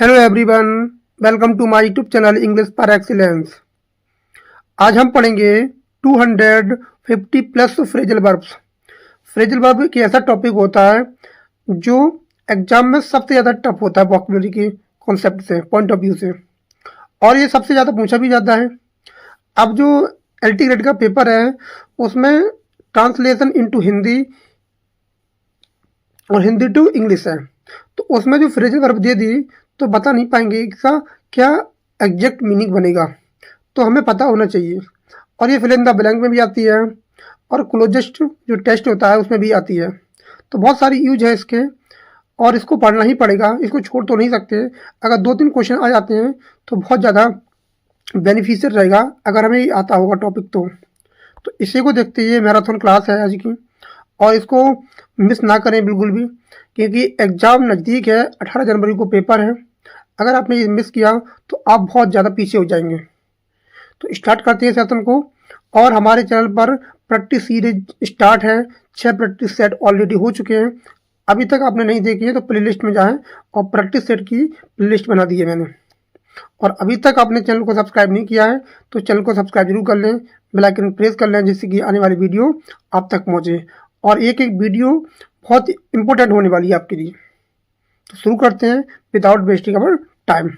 Hello everyone, welcome to my YouTube channel English par excellence. आज हम पढ़ेंगे 250 plus phrasal verbs. Phrasal verb एक ऐसा टॉपिक होता है जो एग्जाम में सबसे ज़्यादा टफ होता है वोकैबुलरी के कॉन्सेप्ट से, पॉइंट ऑफ व्यू से, और ये सबसे ज़्यादा पूछा भी जाता है। अब जो एलटी ग्रेड का पेपर है उसमें ट्रांसलेशन इनटू हिंदी और हिंदी टू इंग्लिश है, तो उसमें जो फ्रेजल वर्ब दे दी तो बता नहीं पाएंगे इसका क्या एग्जैक्ट मीनिंग बनेगा, तो हमें पता होना चाहिए। और ये फिल इन द ब्लैंक में भी आती है और क्लोजेस्ट जो टेस्ट होता है उसमें भी आती है, तो बहुत सारी यूज है इसके और इसको पढ़ना ही पड़ेगा, इसको छोड़ तो नहीं सकते। अगर 2-3 क्वेश्चन आ जाते हैं तो बहुत ज़्यादा बेनिफिशियल रहेगा अगर हमें आता होगा टॉपिक तो इसी को देखते हुए मैराथन क्लास है आज की, और इसको मिस ना करें बिल्कुल भी, क्योंकि एग्ज़ाम नज़दीक है। 18 जनवरी को पेपर है। अगर आपने ये मिस किया तो आप बहुत ज़्यादा पीछे हो जाएंगे। तो स्टार्ट करते हैं सेशन को। और हमारे चैनल पर प्रैक्टिस सीरीज स्टार्ट है, 6 प्रैक्टिस सेट ऑलरेडी हो चुके हैं। अभी तक आपने नहीं देखी है तो प्लेलिस्ट में जाएं और प्रैक्टिस सेट की प्लेलिस्ट बना दी है मैंने। और अभी तक आपने चैनल को सब्सक्राइब नहीं किया है तो चैनल को सब्सक्राइब जरूर कर लें, बेल आइकन प्रेस कर लें, जिससे कि आने वाली वीडियो आप तक पहुँचे। और एक एक वीडियो बहुत इंपॉर्टेंट होने वाली है आपके लिए। तो शुरू करते हैं without wasting our time.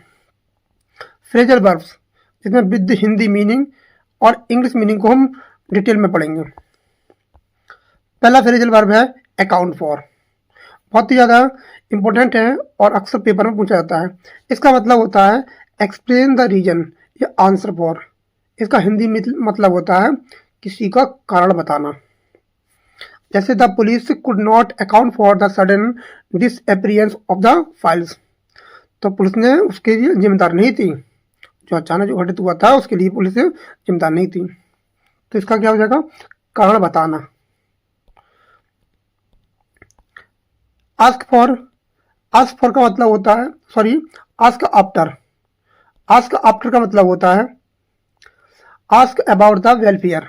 Phrasal verbs, जिसमें विद हिंदी मीनिंग और इंग्लिश मीनिंग को हम डिटेल में पढ़ेंगे। पहला फ्रेजल वर्ब है अकाउंट फॉर। बहुत ही ज़्यादा इंपॉर्टेंट है और अक्सर पेपर में पूछा जाता है। इसका मतलब होता है एक्सप्लेन द रीजन या आंसर फॉर। इसका हिंदी मतलब होता है किसी का कारण बताना। जैसे the police could not account for the sudden disappearance of the files. तो पुलिस ने उसके लिए जिम्मेदार नहीं थी, जो अचानक जो घटित हुआ था उसके लिए पुलिस जिम्मेदार नहीं थी। तो इसका क्या हो जाएगा, कारण बताना। आस्क फॉर का मतलब होता है, sorry, ask after. Ask after का मतलब होता है ask about the welfare.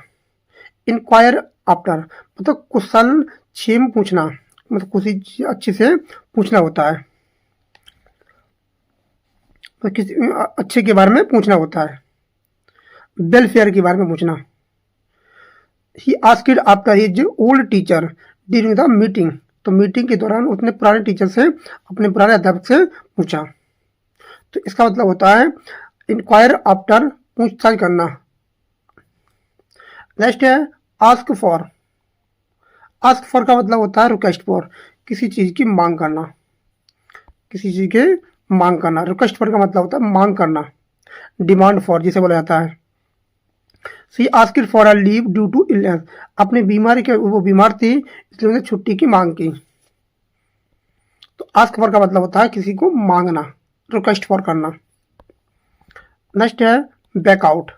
Inquire after मतलब कुशल क्षेम पूछना, मतलब किसी अच्छे से पूछना होता है, तो किसी अच्छे के बारे में पूछना होता है, वेलफेयर के बारे में पूछना। He asked after his old teacher during the meeting. तो मीटिंग के दौरान उसने पुराने टीचर से, अपने पुराने अध्यापक से पूछा। तो इसका मतलब होता है इंक्वायर आफ्टर, पूछताछ करना। नेक्स्ट है आस्क फॉर। आस्क फॉर का मतलब होता है रिक्वेस्ट फॉर, किसी चीज़ की मांग करना, किसी चीज़ के मांग करना। रिक्वेस्ट फॉर का मतलब होता है मांग करना, डिमांड फॉर जिसे बोला जाता है। She asked for a leave due to illness. अपनी बीमारी के, वो बीमार थी इसलिए उन्हें छुट्टी की मांग की। तो आस्क फॉर का मतलब होता है किसी को मांगना, रिक्वेस्ट फॉर करना। नेक्स्ट है बैकआउट।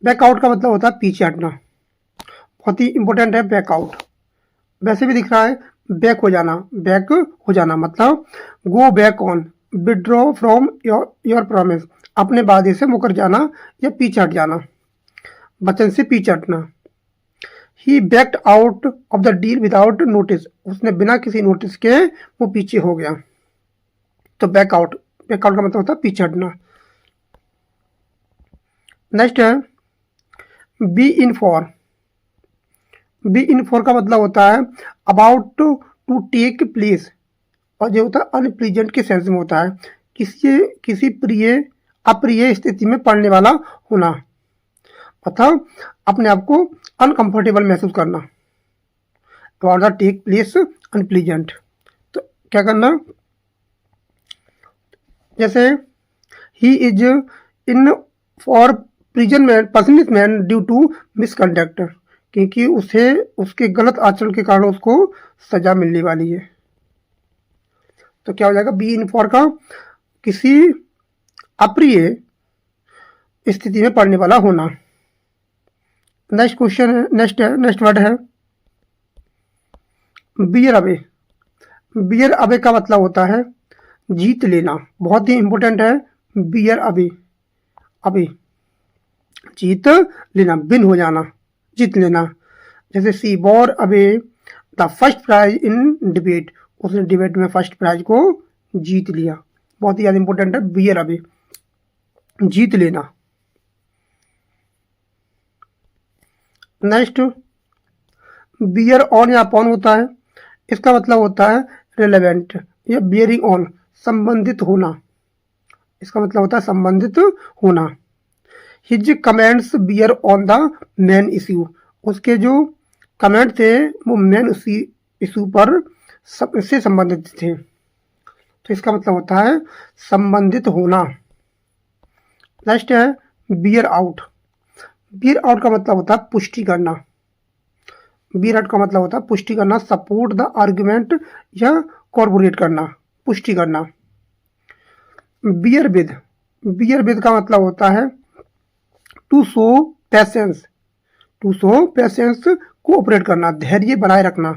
बैकआउट का मतलब होता है पीछे हटना। बहुत ही इंपॉर्टेंट है बैकआउट। वैसे भी दिख रहा है बैक हो जाना, बैक हो जाना मतलब go back on, withdraw from your promise, अपने वादे से मुकर जाना या पीछे हट जाना, वचन से पीछे हटना। He backed out of the deal without notice. उसने बिना किसी नोटिस के वो पीछे हो गया। तो बैकआउट का मतलब होता है पीछे हटना। नेक्स्ट है be in for. Be in for का मतलब होता है अबाउट टू टेक प्लेस, और जो होता है अनप्लीजेंट के सेंस में होता है किसी प्रिय अप्रिय स्थिति में पड़ने वाला होना, मतलब अपने आप को अनकंफर्टेबल महसूस करना। About the take place unpleasant, तो क्या करना, जैसे ही is in for prison man punishment due to misconduct, क्योंकि उसे उसके गलत आचरण के कारण उसको सजा मिलने वाली है। तो क्या हो जाएगा बी इन फॉर का किसी अप्रिय स्थिति में पड़ने वाला होना। नेक्स्ट क्वेश्चन है, नेक्स्ट वर्ड है बियर अवे। बियर अवे का मतलब होता है जीत लेना। बहुत ही इंपॉर्टेंट है बियर अवे। अभी जीत लेना, विन हो जाना, जीत लेना। जैसे she bore away the first prize in debate, उसने डिबेट में फर्स्ट प्राइज को जीत लिया, बहुत ही ज़्यादा इंपॉर्टेंट है। बियर अवे, जीत लेना। नेक्स्ट, बियर ऑन या अपॉन होता है, इसका मतलब होता है रिलेवेंट या बियरिंग ऑन, संबंधित होना, इसका मतलब होता है संबंधित होना। His comments bear on the main issue, उसके जो कमेंट थे वो मेन इशू पर से संबंधित थे, तो इसका मतलब होता है संबंधित होना। नेक्स्ट है बियर आउट। बियर आउट का मतलब होता है पुष्टि करना। बियर आउट का मतलब होता है पुष्टि करना, सपोर्ट द आर्गुमेंट या कॉर्पोरेट करना, पुष्टि करना। बियर विद, बियर विद का मतलब होता है to show patience, to show patience, cooperate करना, धैर्य बनाए रखना,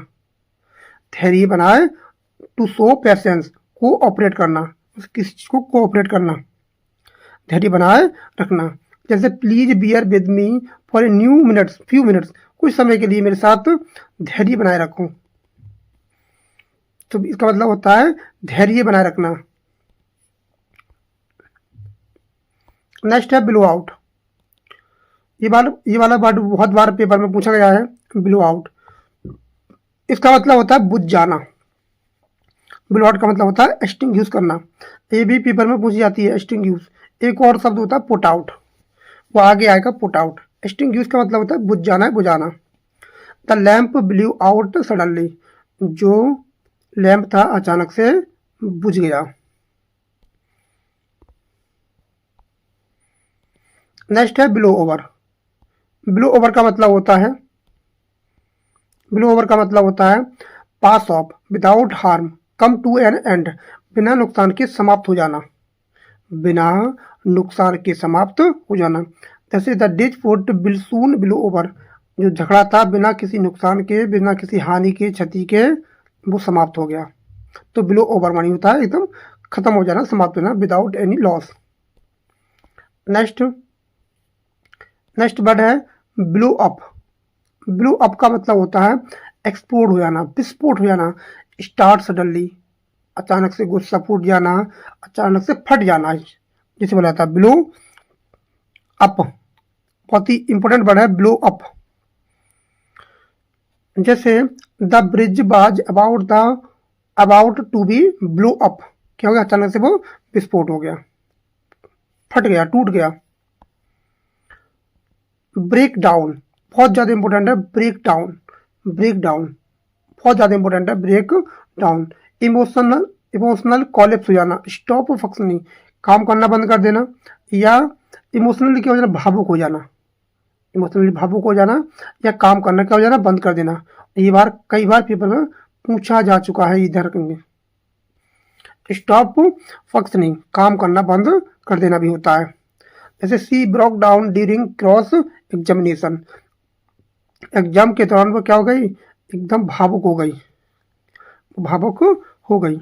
धैर्य बनाए, टू शो पेशेंस, कोऑपरेट करना, किसी चीज को कोऑपरेट करना, धैर्य बनाए रखना। जैसे please bear with me for a few minutes, कुछ समय के लिए मेरे साथ धैर्य बनाए रखो, तो इसका मतलब होता है धैर्य बनाए रखना। नेक्स्ट है ब्लो आउट। ये वाला वर्ड बहुत बार पेपर में पूछा गया है, ब्लो आउट। इसका मतलब होता है बुझ जाना। ब्लो आउट का मतलब होता है एक्सटिंग्विश करना, ये भी पेपर में पूछी जाती है एक्सटिंग्विश। एक और शब्द होता है पुट आउट, वो आगे आएगा पुट आउट। एक्सटिंग्विश का मतलब होता है बुझ जाना, बुझाना। The lamp blew out suddenly, जो लैंप था अचानक से बुझ गया। नेक्स्ट है ब्लो ओवर। ब्लो ओवर का मतलब होता है, ब्लो ओवर का मतलब होता है pass off without harm, come to an end, बिना नुकसान के समाप्त हो जाना, बिना नुकसान के समाप्त हो जाना। जैसे the dispute will soon blow over, जो झगड़ा था बिना किसी नुकसान के, बिना किसी हानि के, क्षति के, वो समाप्त हो गया। तो ब्लो ओवर मानी होता है एकदम खत्म हो जाना, समाप्त होना, without any loss. Next, next word है ब्लो अप। ब्लो अप का मतलब होता है एक्सप्लोड हो जाना, विस्फोट हो जाना, स्टार्ट सडनली, अचानक से गुस्सा फूट जाना, अचानक से फट जाना, जिसे बोला जाता है ब्लो अप। बहुत ही इंपॉर्टेंट वर्ड है ब्लो अप। जैसे the bridge was about to be blow up, क्या हो गया, अचानक से वो विस्फोट हो गया, फट गया, टूट गया। ब्रेक डाउन, बहुत ज्यादा इंपॉर्टेंट है ब्रेक डाउन, ब्रेक डाउन बहुत ज्यादा इंपॉर्टेंट है ब्रेक डाउन। इमोशनल कॉलेप्स हो जाना, स्टॉप फंक्शनिंग, काम करना बंद कर देना, या इमोशनली क्या हो जाना, भावुक हो जाना, इमोशनली भावुक हो जाना, या काम करना क्या हो जाना, बंद कर देना। ये कई बार पेपर में पूछा जा चुका है, इधर स्टॉप फंक्शनिंग, काम करना बंद कर देना भी होता है। जैसे she broke down during cross examination, exam के दौरान वो क्या हो गई, एकदम भावुक हो गई, भावुक हो गई।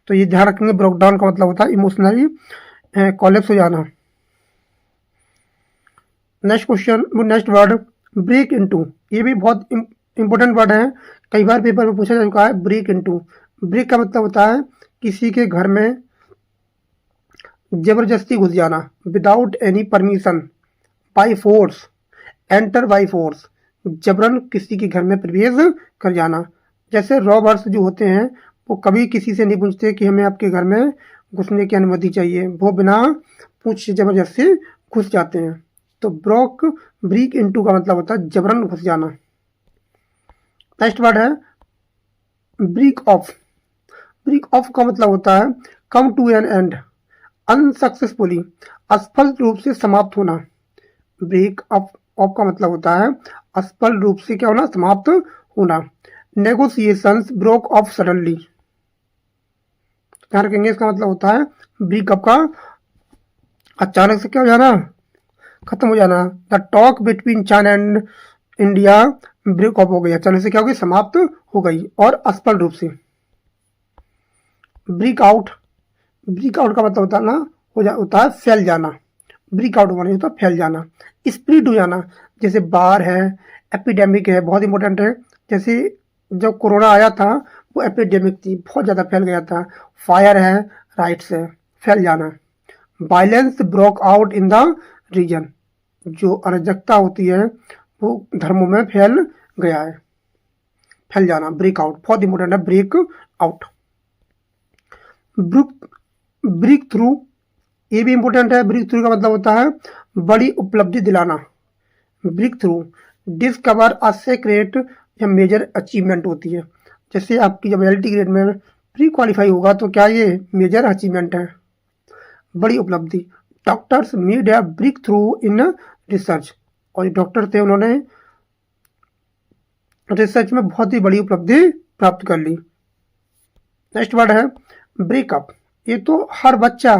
तो ये ध्यान रखेंगे, ब्रोक डाउन का मतलब होता है इमोशनली कॉलेप्स हो जाना। Next question, next word break into, ये भी बहुत इंपॉर्टेंट वर्ड है, कई बार पेपर में पूछा जा चुका है। ब्रेक इनटू, ब्रेक का मतलब होता है किसी के घर में जबरदस्ती घुस जाना, without any permission, by force, enter by force, जबरन किसी के घर में प्रवेश कर जाना। जैसे रॉबर्स जो होते हैं वो कभी किसी से नहीं पूछते कि हमें आपके घर में घुसने की अनुमति चाहिए, वो बिना पूछे जबरदस्ती घुस जाते हैं। तो ब्रेक इनटू का मतलब होता है जबरन घुस जाना। नेक्स्ट वर्ड है ब्रेक ऑफ। ब्रेक ऑफ का मतलब होता है come to an end, unsuccessfully, असफल रूप से समाप्त होना। ब्रेक ऑफ का मतलब होता है असफल रूप से क्या होना, समाप्त होना। नेगोशिएशंस ब्रोक ऑफ सडनली, ध्यान रखेंगे, इसका मतलब होता है ब्रेकअप का अचानक से क्या हो जाना, खत्म हो जाना। The talk between China and India break off हो गई, अचानक से क्या हो गई, समाप्त हो गई और असफल रूप से। ब्रेक आउट, ब्रेक आउट का मतलब होता है ना, होता है फैल जाना, ब्रेक आउट माने होता है फैल जाना, स्प्रेड हो जाना। जैसे बाढ़ है, एपिडेमिक है, बहुत इंपॉर्टेंट है। जैसे जब कोरोना आया था वो एपिडेमिक थी, बहुत ज़्यादा फैल गया था। फायर है, राइट्स है, फैल जाना। Violence broke out in the region, जो अराजकता होती है वो धर्मों में फैल गया है, फैल जाना। ब्रेक आउट बहुत इंपॉर्टेंट है, ब्रेक आउट। ब्रेक थ्रू, ये भी इंपॉर्टेंट है। ब्रेक थ्रू का मतलब होता है बड़ी उपलब्धि दिलाना। Break through discover a secret या मेजर अचीवमेंट होती है। जैसे आपकी जब एलटी ग्रेड में प्री क्वालिफाई होगा तो क्या ये मेजर अचीवमेंट है, बड़ी उपलब्धि। Doctors made a break through in research, और डॉक्टर थे उन्होंने रिसर्च में बहुत ही बड़ी उपलब्धि प्राप्त कर ली। नेक्स्ट वर्ड है ब्रेकअप। ये तो हर बच्चा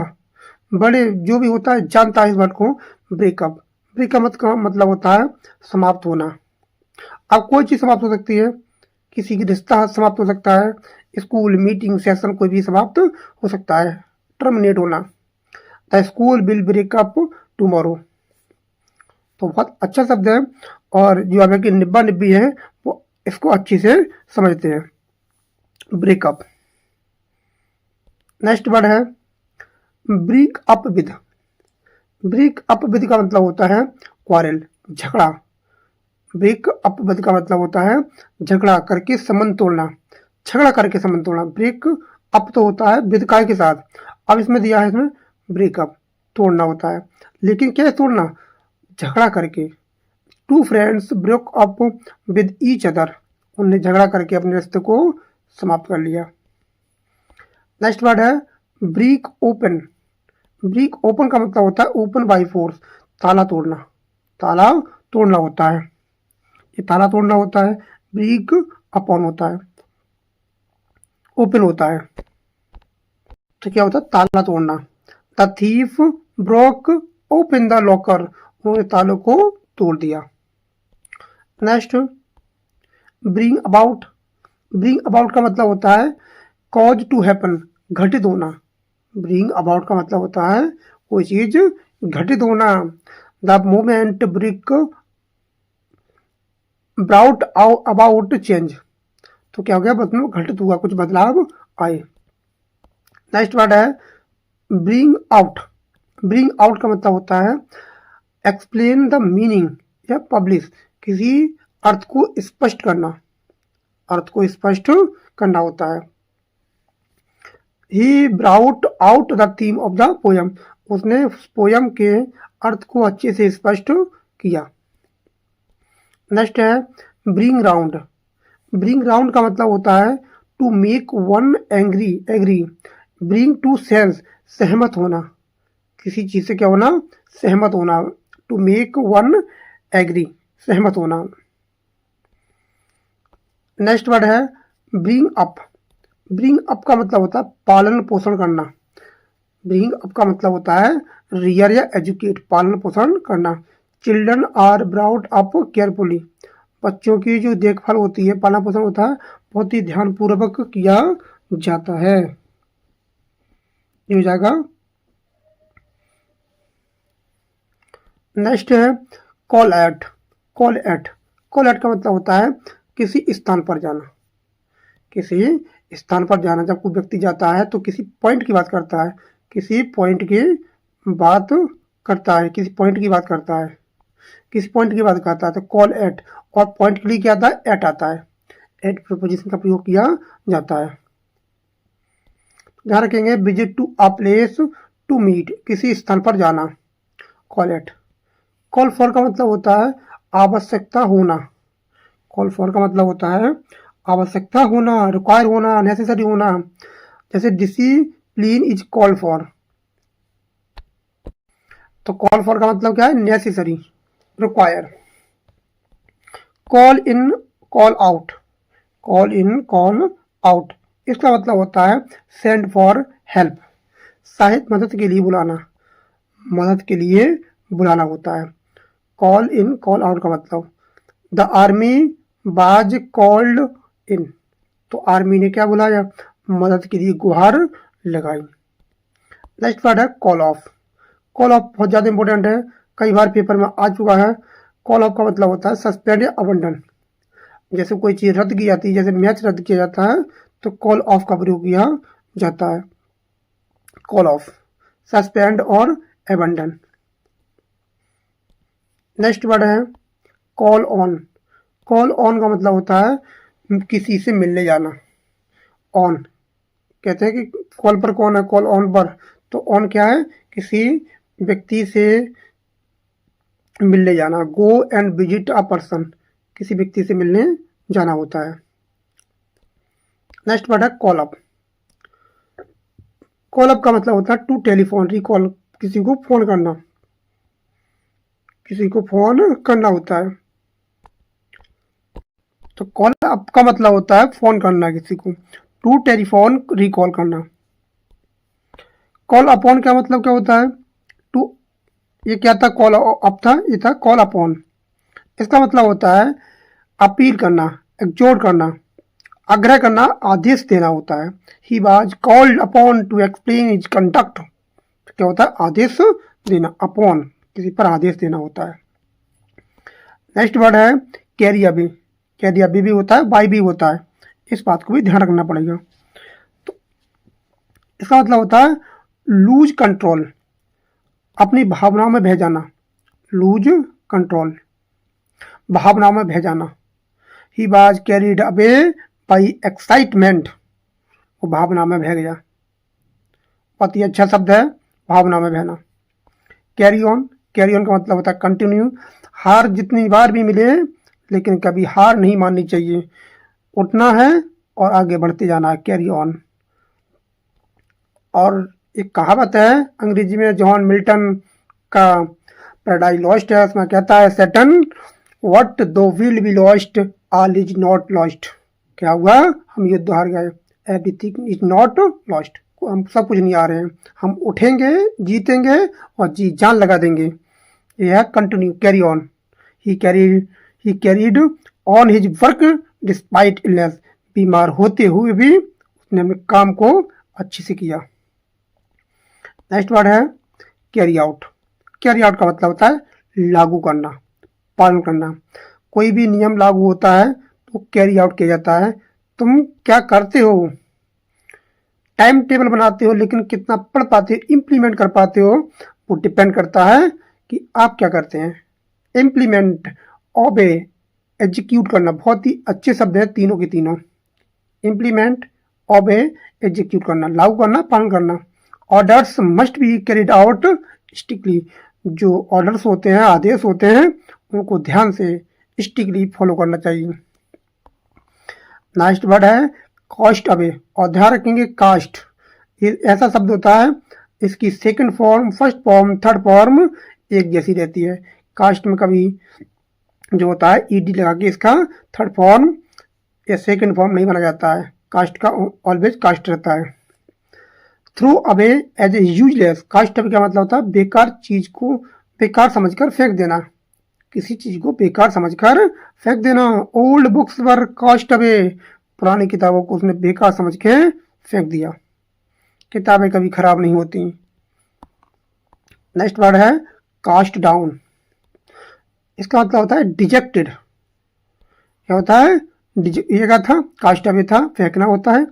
बड़े जो भी होता है जानता है इस वर्ड को। ब्रेकअप, ब्रेकअप का मतलब होता है समाप्त होना। अब कोई चीज़ समाप्त हो सकती है, किसी की रिश्ता समाप्त हो सकता है, स्कूल मीटिंग सेशन कोई भी समाप्त हो सकता है, टर्मिनेट होना। The school will breakup tomorrow, तो बहुत अच्छा शब्द है, और जो आप की निब्बा निब्बी है वो इसको अच्छी से समझते हैं। ब्रेकअप। नेक्स्ट वर्ड है break up with. Break up with का मतलब होता है क्वारल, झगड़ा। ब्रेक अप विद का मतलब होता है झगड़ा करके संबंध तोड़ना, झगड़ा करके संबंध तोड़ना। ब्रेक अप तो होता है विद काय के साथ, अब इसमें दिया है इसमें ब्रेकअप तोड़ना होता है, लेकिन क्या तोड़ना, झगड़ा करके। Two friends break up with each other, उनने झगड़ा करके अपने रिश्ते को समाप्त कर लिया। नेक्स्ट वर्ड है ब्रेक ओपन। ब्रेक ओपन का मतलब होता है ओपन बाय फोर्स, ताला तोड़ना, ताला तोड़ना होता है, ये ताला तोड़ना होता है। ब्रेक अपॉन होता है, ओपन होता है, तो क्या होता है ताला तोड़ना। The thief broke open the locker, उन्होंने तालों को तोड़ दिया। Next bring about. Bring about का मतलब होता है कॉज टू हैपन, घटित होना। ब्रिंग अबाउट का मतलब होता है कोई चीज घटित होना। The moment brick brought about change, तो क्या हो गया, मतलब घटित हुआ, कुछ बदलाव आए। नेक्स्ट वर्ड है ब्रिंग आउट। ब्रिंग आउट का मतलब होता है एक्सप्लेन द मीनिंग या पब्लिश, किसी अर्थ को स्पष्ट करना, अर्थ को स्पष्ट करना होता है। He brought out the theme of the poem, उसने पोयम के अर्थ को अच्छे से स्पष्ट किया। नेक्स्ट है ब्रिंग राउंड। ब्रिंग राउंड का मतलब होता है to make one angry, agree. Bring to sense, सहमत होना, किसी चीज से क्या होना, सहमत होना। टू मेक वन एग्री, सहमत होना। नेक्स्ट वर्ड है ब्रिंग अप। ब्रिंग अप का मतलब होता है पालन पोषण करना। ब्रिंग अप का मतलब होता है रियर या एजुकेट, पालन पोषण करना। Children are brought up carefully, बच्चों की जो देखभाल होती है, पालन पोषण होता है, बहुत ही ध्यानपूर्वक किया जाता है। ये हो जाएगा। नेक्स्ट है call at. Call at, call at का मतलब होता है किसी स्थान पर जाना, किसी स्थान पर जाना। जब कोई व्यक्ति जाता है तो किसी पॉइंट की बात करता है, किसी पॉइंट की बात करता है, किसी पॉइंट की बात करता है, किसी पॉइंट की बात करता है, तो कॉल एट। और पॉइंट के लिए क्या आता है, एट आता है, एट प्रीपोजिशन का प्रयोग किया जाता है। ध्यान रखेंगे visit to a place to meet, किसी स्थान पर जाना, कॉल एट। कॉल फॉर का मतलब होता है आवश्यकता होना। कॉल फॉर का मतलब होता है आवश्यकता होना, रिक्वायर होना, नेसेसरी होना। जैसे डिसिप्लिन इज कॉल फॉर, तो कॉल फॉर का मतलब क्या है, necessary, require. Call in call out, call in call out, इसका मतलब होता है सेंड फॉर हेल्प, सहायता मदद के लिए बुलाना, मदद के लिए बुलाना होता है। कॉल इन कॉल आउट का मतलब द आर्मी बाज कॉल्ड इन, तो आर्मी ने क्या बुलाया, मदद के लिए गुहार लगाई। नेक्स्ट वर्ड है कॉल ऑफ। कॉल ऑफ बहुत ज़्यादा इंपॉर्टेंट है, कई बार पेपर में आ चुका है। कॉल ऑफ का मतलब होता है सस्पेंड या अबंडन। जैसे कोई चीज़ रद्द की जाती है, जैसे मैच रद्द किया जाता है तो कॉल ऑफ का प्रयोग किया जाता है। कॉल ऑफ, सस्पेंड और एबंडन। नेक्स्ट वर्ड है कॉल ऑन। कॉल ऑन का मतलब होता है किसी से मिलने जाना। ऑन कहते हैं कि कॉल पर कौन है, कॉल ऑन पर, तो ऑन क्या है, किसी व्यक्ति से मिलने जाना। Go and visit a person, किसी व्यक्ति से मिलने जाना होता है। नेक्स्ट वर्ड है कॉल अप। कॉल अप का मतलब होता है टू टेलीफोन, रिकॉल, किसी को फोन करना, किसी को फोन करना होता है। तो कॉल अप का मतलब होता है फोन करना किसी को, टू टेलीफोन, रिकॉल करना। कॉल अपॉन का मतलब क्या होता है, टू, ये क्या था, कॉल अप था, ये था कॉल अपॉन। इसका मतलब होता है अपील करना, एक्सोर्ट करना, आग्रह करना, आदेश देना होता है। He was called upon two explain his conduct, क्या होता है, आदेश देना, अपॉन, किसी पर आदेश देना होता है। नेक्स्ट वर्ड है कैरी अवे। कैरी अवे भी होता है, बाय भी होता है, इस बात को भी ध्यान रखना पड़ेगा। तो इसका मतलब होता है लूज कंट्रोल, अपनी भावनाओं में बह जाना। लूज कंट्रोल, भावनाओं में बह जाना। He was carried away by excitement, वो भावना में बह गया। बहुत ही अच्छा शब्द है, भावना में बहना। कैरी ऑन, कैरी ऑन का मतलब होता है कंटिन्यू। हार जितनी बार भी मिले लेकिन कभी हार नहीं माननी चाहिए, उठना है और आगे बढ़ते जाना है, कैरी ऑन। और एक कहावत है अंग्रेजी में, जॉन मिल्टन का पैराडाइज लॉस्ट है, उसमें कहता है सेटन व्हाट दो will be lost all is not lost. क्या हुआ, हम युद्ध हार गए, एवरीथिंग इज नॉट लॉस्ट, हम सब कुछ नहीं आ रहे हैं, हम उठेंगे, जीतेंगे और जी जान लगा देंगे। यह है continue, carry on. He carried on his work despite illness, बीमार होते हुए भी उसने अपने काम को अच्छे से किया। नेक्स्ट वर्ड है कैरी आउट। कैरी आउट का मतलब होता है लागू करना, पालन करना। कोई भी नियम लागू होता है तो कैरी आउट किया जाता है। तुम क्या करते हो, टाइम टेबल बनाते हो, लेकिन कितना पढ़ पाते हो, इम्प्लीमेंट कर पाते हो, वो डिपेंड करता है कि आप क्या करते हैं। इम्प्लीमेंट, ओबे, एग्जीक्यूट करना, बहुत ही अच्छे शब्द हैं तीनों के तीनों। इम्प्लीमेंट, ओबे, एग्जीक्यूट करना, लागू करना, पालन करना। Orders must be carried out strictly, जो ऑर्डर्स होते हैं, आदेश होते हैं, उनको ध्यान से स्ट्रिक्टली फॉलो करना चाहिए। नेक्स्ट वर्ड है कॉस्ट अवे, और ध्यान रखेंगे कास्ट, ये ऐसा शब्द होता है, इसकी second form, first form, third form एक जैसी रहती है। कास्ट में कभी जो होता है ईडी लगा के इसका थर्ड फॉर्म या सेकंड फॉर्म नहीं बना जाता है, कास्ट का ऑलवेज कास्ट रहता है। Throw away as a useless, cast away का मतलब होता है बेकार चीज को बेकार समझकर फेंक देना, किसी चीज को बेकार समझकर फेंक देना। ओल्ड बुक्स वर कास्ट अवे, पुरानी किताबों को उसने बेकार समझ के फेंक दिया। किताबें कभी खराब नहीं होती। नेक्स्ट वर्ड है कास्ट डाउन, इसका मतलब होता है डिजेक्टेड। क्या होता है, ये क्या था, कास्ट अवे था, फेंकना होता है।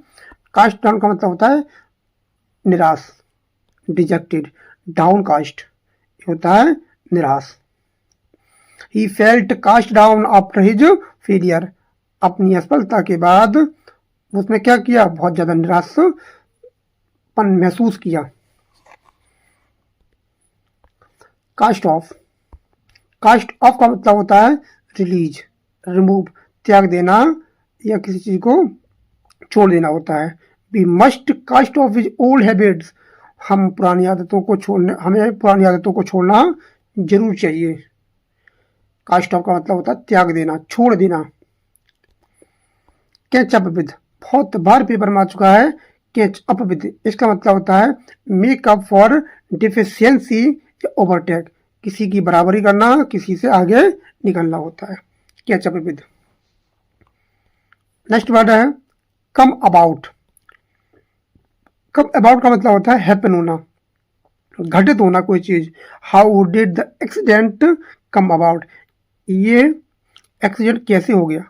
कास्ट डाउन का मतलब होता है निराश, डिजेक्टेड, डाउन कास्ट होता है निराश। He felt cast down after his failure, अपनी असफलता के बाद उसने क्या किया, बहुत ज्यादा निराशपन महसूस किया। कास्ट ऑफ, कास्ट ऑफ का मतलब होता है रिलीज, रिमूव, त्याग देना या किसी चीज को छोड़ देना होता है। We must cast off his old habits, हम पुरानी आदतों को छोड़ने, हमें पुरानी आदतों को छोड़ना जरूर चाहिए। कास्ट ऑफ का मतलब होता है त्याग देना, छोड़ देना। कैच अप विद, बहुत बार पेपर में आ चुका है कैच अप विद, इसका मतलब होता है मेक अप फॉर डिफिशियंसी या ओवरटेक, किसी की बराबरी करना, किसी से आगे निकलना होता है, catch up with. Next word है कम अबाउट। कम अबाउट का मतलब होता है हैपन होना, घटित होना कोई चीज। How did the accident come about, ये एक्सीडेंट कैसे हो गया,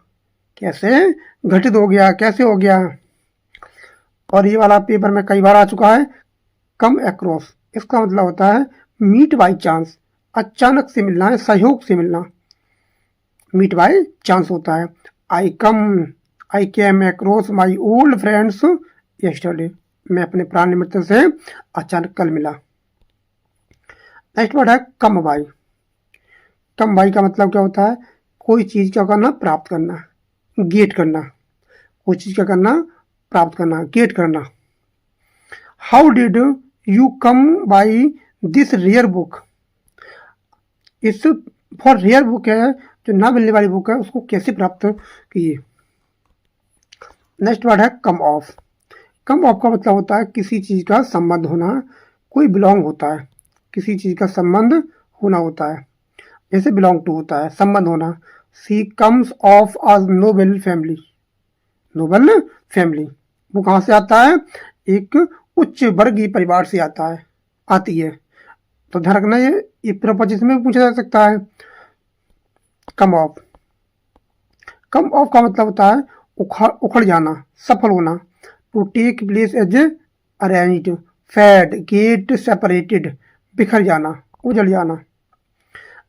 कैसे घटित हो गया, कैसे हो गया। और ये वाला पेपर में कई बार आ चुका है, कम अक्रॉस, इसका मतलब होता है मीट बाई चांस, अचानक से मिलना है, सहयोग से मिलना, मीट बाई चांस होता है। I came across my old friends yesterday, मैं अपने पुराने मित्र से अचानक कल मिला। नेक्स्ट वर्ड है कम बाई। कम बाई का मतलब क्या होता है, कोई चीज़ क्या करना, प्राप्त करना, गेट करना, कोई चीज़ क्या करना, प्राप्त करना, गेट करना। How did you come by this rare book, इस फॉर रेयर बुक है, जो ना मिलने वाली बुक है, उसको कैसे प्राप्त किए। नेक्स्ट वर्ड है कम ऑफ। कम ऑफ का मतलब होता है किसी चीज़ का संबंध होना, कोई बिलोंग होता है, किसी चीज़ का संबंध होना होता है, जैसे बिलोंग टू होता है, संबंध होना। She comes of a noble family, noble family, वो कहाँ से आता है, एक उच्च वर्गीय परिवार से आता है, आती है। तो ध्यान रखना, ये प्रपोजिशन में पूछा जा सकता है। कम ऑफ, कम ऑफ का मतलब होता है उखड़ जाना, सफल होना। To take place as arranged, fade, get separated, बिखर जाना, उजड़ जाना।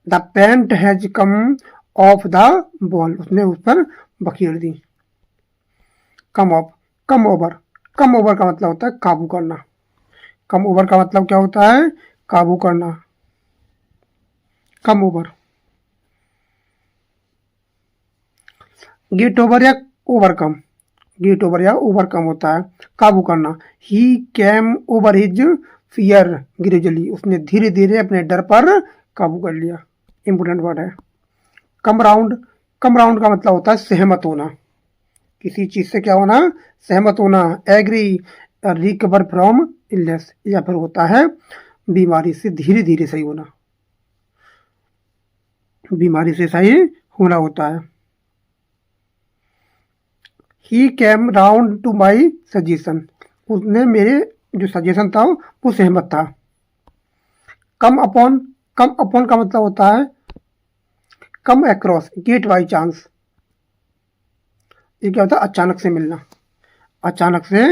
The paint has come off the ball, उसने उस पर बखेर दी। Come off, come over, come over का मतलब होता है काबू करना। कम ओवर का मतलब क्या होता है, काबू करना, कम ओवर। गेट ओवर या ओवरकम, गेट ओवर या ओवरकम होता है काबू करना। ही cam over his fear gradually, उसने धीरे धीरे अपने डर पर काबू कर लिया। इंपोर्टेंट वर्ड है। कम राउंड, कम राउंड का मतलब होता है सहमत होना, किसी चीज से क्या होना, सहमत होना। एग्री, रिकवर फ्रॉम इलनेस, या फिर होता है बीमारी से धीरे धीरे सही होना, बीमारी से सही होना होता है। He came round to my suggestion, उसने मेरे जो सजेशन था वो सहमत था। कम अपॉन, कम अपॉन का मतलब होता है come across, get by chance, ये क्या होता है, अचानक से मिलना, अचानक से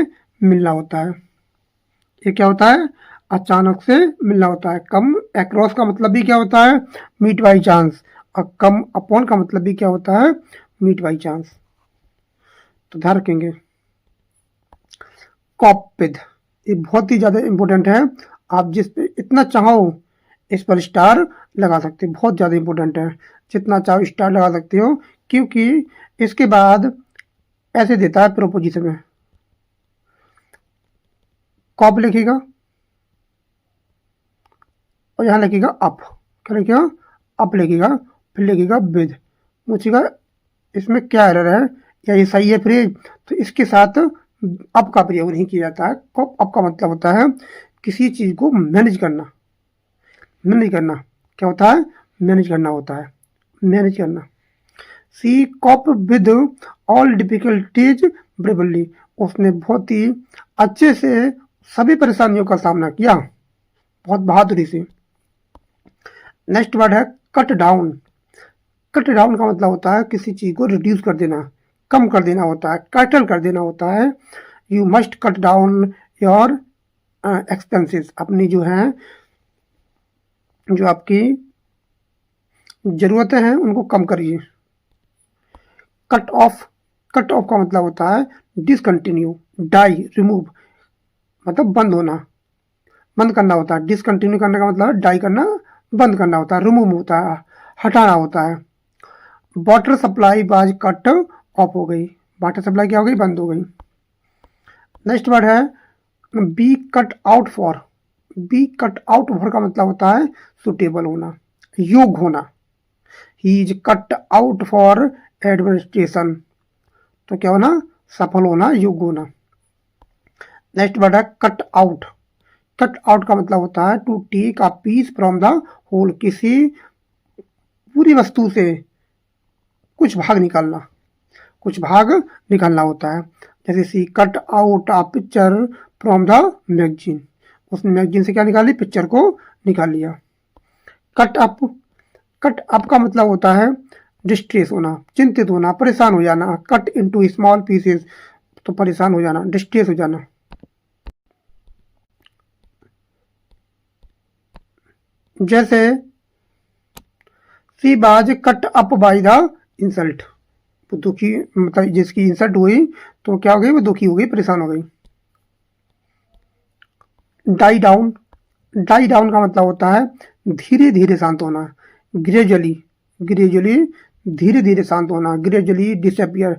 मिलना होता है। ये क्या होता है, अचानक से मिलना होता है। कम अक्रॉस का मतलब भी क्या होता है, मीट बाई चांस, और कम अपॉन का मतलब भी क्या होता है, मीट बाई चांस। तो ध्यान रखेंगे। कॉप विद, ये बहुत ही ज़्यादा इंपॉर्टेंट है, आप जिस पे इतना चाहो इस पर स्टार लगा सकते हो, बहुत ज़्यादा इंपॉर्टेंट है, जितना चाहो स्टार लगा सकते हो, क्योंकि इसके बाद ऐसे देता है प्रोपोजिशन में, कॉप लिखेगा और यहाँ लिखेगा अप, क्या लिखेगा, अप लिखेगा, फिर लिखेगा विद, पूछेगा इसमें क्या एरर है या ये सही है फ्रेज, तो इसके साथ अप का प्रयोग नहीं किया जाता है। अप का मतलब होता है किसी चीज़ को मैनेज करना, मैनेज करना क्या होता है, मैनेज करना होता है, मैनेज करना। She cope with all difficulties bravely, उसने बहुत ही अच्छे से सभी परेशानियों का सामना किया, बहुत बहादुरी से। नेक्स्ट वर्ड है कट डाउन। कट डाउन का मतलब होता है किसी चीज़ को रिड्यूस कर देना, कम कर देना होता है, कर्टल कर देना होता है। You must cut down your expenses, अपनी जो है, जो आपकी ज़रूरतें हैं उनको कम करिए। कट ऑफ, कट ऑफ का मतलब होता है डिसकंटिन्यू, डाई, रिमूव, मतलब बंद होना, बंद करना होता है। डिसकंटिन्यू करने का मतलब डाई करना, बंद करना होता है, रिमूव होता है, हटाना होता है। वाटर सप्लाई बाज कट ऑफ हो गई, वाटर सप्लाई क्या हो गई, बंद हो गई। नेक्स्ट वर्ड है be cut out for. Be cut out for का मतलब होता है सुटेबल होना, योग्य होना। He is cut out for administration, तो क्या होना, सफल होना, योग्य होना। नेक्स्ट वर्ड है कट आउट। कट आउट का मतलब होता है to take a piece from the whole, किसी पूरी वस्तु से कुछ भाग निकालना, कुछ भाग निकालना होता है। जैसे she cut out a picture from the magazine, उसने मैगजीन से क्या निकाली, पिक्चर को निकाल लिया। कट अप, कट अप का मतलब होता है डिस्ट्रेस होना, चिंतित होना, परेशान हो जाना। कट इनटू स्मॉल पीसेस, तो परेशान हो जाना, डिस्ट्रेस हो जाना। जैसे सी बाज cut up by the insult, वो दुखी, मतलब जिसकी इंसल्ट हुई तो क्या हो गई, वो दुखी हो गई, परेशान हो गई। डाई डाउन, डाई डाउन का मतलब होता है धीरे धीरे शांत होना। ग्रेजुअली, ग्रेजुअली धीरे धीरे शांत होना। ग्रेजुअली डिसअपियर,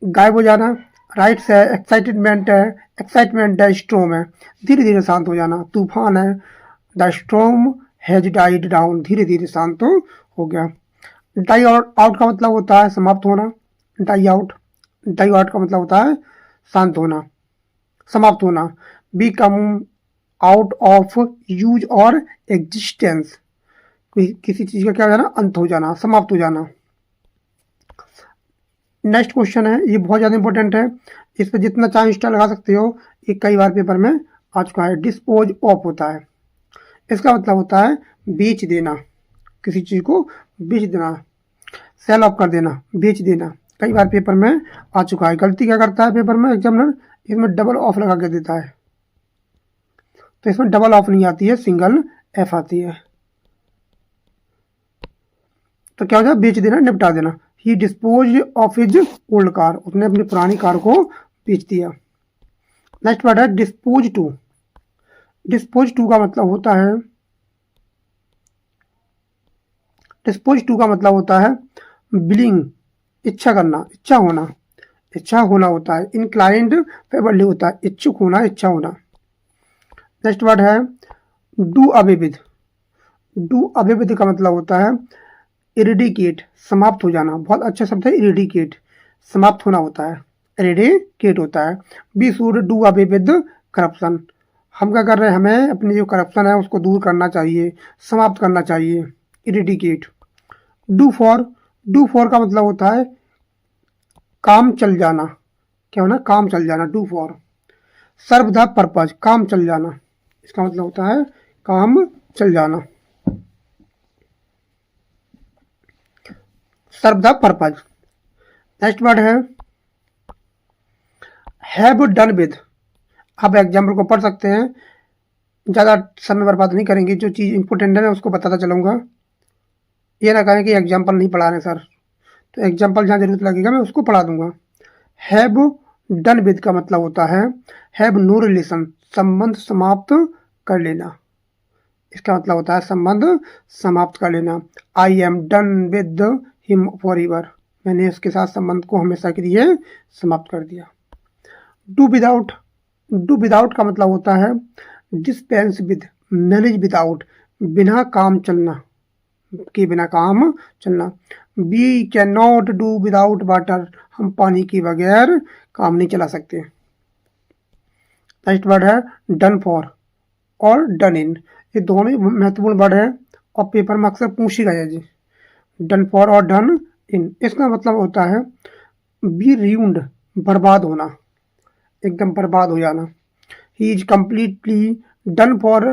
गायब हो जाना। राइट से एक्साइटमेंट है, एक्साइटमेंट है, स्ट्रोम है, धीरे धीरे शांत हो जाना। तूफान है, द स्ट्रोम हैज डाइड डाउन, धीरे धीरे शांत हो गया। डाई आउट का मतलब होता है समाप्त होना। डाई आउट, डाई आउट का मतलब होता है शांत होना, समाप्त होना। बिकम आउट ऑफ यूज और एग्जिस्टेंस, किसी चीज का क्या हो जाना, अंत हो जाना, समाप्त हो जाना। नेक्स्ट क्वेश्चन है, ये बहुत ज़्यादा इंपॉर्टेंट है, इस पर जितना चाहे इंस्टा लगा सकते हो, ये कई बार पेपर में आ चुका है। डिस्पोज ऑफ होता है, इसका मतलब होता है बेच देना, किसी चीज़ को बेच देना, सेल ऑफ कर देना, बेच देना। कई बार पेपर में आ चुका है। गलती क्या करता है पेपर में एग्जामिनर, इसमें डबल ऑफ लगा के देता है, तो इसमें डबल ऑफ नहीं आती है, सिंगल एफ आती है। तो क्या हो जाए, बेच देना, निपटा देना। He dispose of his old car, उसने अपनी पुरानी कार को बेच दिया। नेक्स्ट वर्ड है डिस्पोज टू। डिस्पोज टू का मतलब होता है, डिस्पोज टू का मतलब होता है बिलिंग, इच्छा करना, इच्छा होना, इच्छा होना होता है। इनक्लाइंड फेवरली होता है, इच्छुक होना, इच्छा होना। नेक्स्ट वर्ड है do away with. Do away with का मतलब होता है इरेडिकेट, समाप्त हो जाना। बहुत अच्छा शब्द है इरेडिकेट, समाप्त होना होता है, इरेडिकेट होता है। We should do away with corruption, हम क्या कर रहे हैं, हमें अपनी जो करप्शन है उसको दूर करना चाहिए, समाप्त करना चाहिए, eradicate. Do for, do for का मतलब होता है काम चल जाना, क्या होना, काम चल जाना, do for. Serve the purpose, काम चल जाना, इसका मतलब होता है काम चल जाना। Serve the purpose. Next word है हैव डन विद। आप एग्जाम्पल को पढ़ सकते हैं, ज़्यादा समय बर्बाद नहीं करेंगे, जो चीज़ इंपॉर्टेंट है मैं उसको बताता चलूँगा। ये ना कहें कि एग्जाम्पल नहीं पढ़ा रहे सर, तो एग्जाम्पल जहाँ जरूरत लगेगा मैं उसको पढ़ा दूंगा। हैव डन विद का मतलब होता है हैव नो रिलेशन, संबंध समाप्त कर लेना, इसका मतलब होता है संबंध समाप्त कर लेना। I am done with him for ever, मैंने इसके साथ संबंध को हमेशा के लिए समाप्त कर दिया। डू विदाउट, डू विदाउट का मतलब होता है डिस्पेंस विद, मैनेज विदाउट, बिना काम चलना, के बिना काम चलना। We can not do without water, हम पानी के बगैर काम नहीं चला सकते। नेक्स्ट वर्ड है डन फॉर और डन इन, ये दोनों ही महत्वपूर्ण वर्ड है और पेपर में अक्सर पूछी गए हैं जी। डन फॉर और डन इन, इसका मतलब होता है बी र्यून्ड, बर्बाद होना, एकदम बर्बाद हो जाना। He is completely done for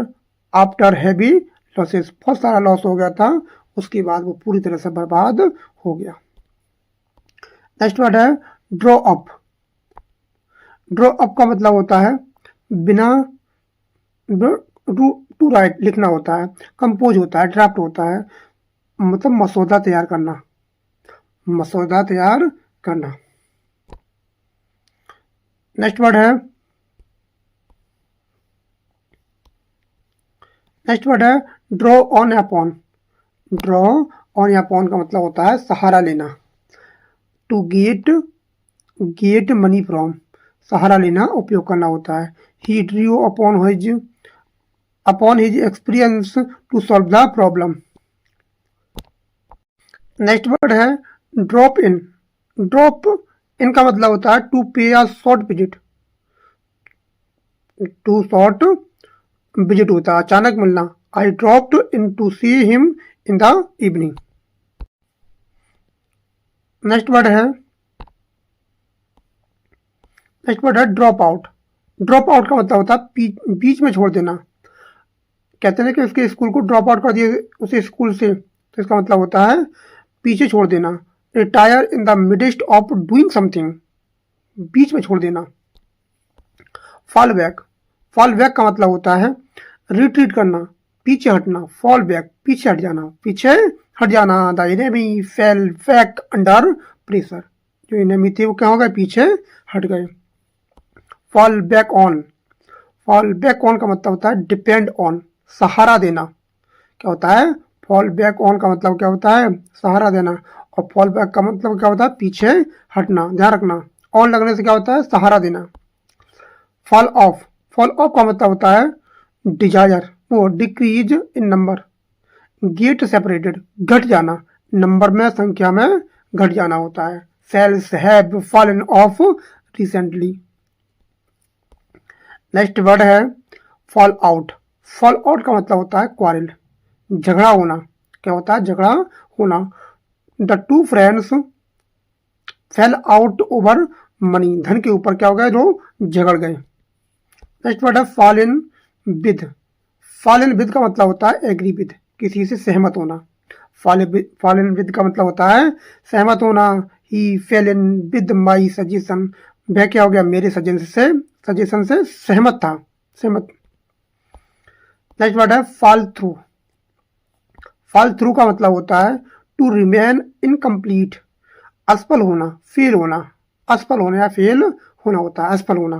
after heavy losses, बहुत सारा लॉस हो गया था, उसके बाद वो पूरी तरह से बर्बाद हो गया। नेक्स्ट वर्ड है ड्रॉ अप। ड्रॉ अप का मतलब होता है बिना, टू राइट लिखना होता है, कंपोज होता है, ड्राफ्ट होता है, मतलब मसौदा तैयार करना, मसौदा तैयार करना। नेक्स्ट वर्ड है, नेक्स्ट वर्ड है draw on upon. Draw on upon का मतलब होता है सहारा लेना। To get, get money from, सहारा लेना, उपयोग करना होता है। He drew upon his experience to solve the problem. Next word है ड्रॉप इन। ड्रॉप इन का मतलब होता है to pay a short visit, to short visit होता है, अचानक मिलना। I dropped in to see him in the evening. Next word है, नेक्स्ट वर्ड है ड्रॉप आउट। ड्रॉप आउट का मतलब होता है बीच में छोड़ देना। कहते हैं कि उसके स्कूल को ड्रॉप आउट कर दिए उसे स्कूल से, तो इसका मतलब होता है पीछे छोड़ देना। Retire in the midst of doing something, बीच में छोड़ देना। फॉल बैक, फॉल बैक का मतलब होता है रिट्रीट करना, पीछे हटना, फॉल बैक, पीछे हट जाना, पीछे हट जाना। The enemy fell back under pressure, जो एनिमी थे वो क्या हो गए, पीछे हट गए। Fall back on, fall back on का मतलब होता है डिपेंड ऑन, सहारा देना। क्या होता है, फॉल बैक ऑन का मतलब क्या होता है, सहारा देना। और फॉल बैक का मतलब क्या होता है, पीछे हटना। ध्यान रखना, ऑन लगने से क्या होता है, सहारा देना। फॉल ऑफ, फॉल ऑफ का मतलब होता है डिजायर, वो decrease in number. Get separated, घट जाना, नंबर में, संख्या में घट जाना होता है। Cells have fallen of recently. Next word है फॉल आउट। फॉल आउट का मतलब होता है क्वारल, झगड़ा होना। क्या होता है, झगड़ा होना। The two friends fail out over money, धन के ऊपर क्या हो गया, जो झगड़ गए। नेक्स्ट वर्ड है fall in with. Fall in with का मतलब होता है एग्री विद, किसी से सहमत होना। फॉल इन विद का मतलब होता है सहमत होना। He fell in with my suggestion, वह क्या हो गया, मेरे सजेशन से सहमत था, सहमत। नेक्स्ट वर्ड है फॉल थ्रू। फॉल थ्रू का मतलब होता है टू रिमेन इनकम्प्लीट, असफल होना, फेल होना। असफल होना या फेल होना होता है, असफल होना।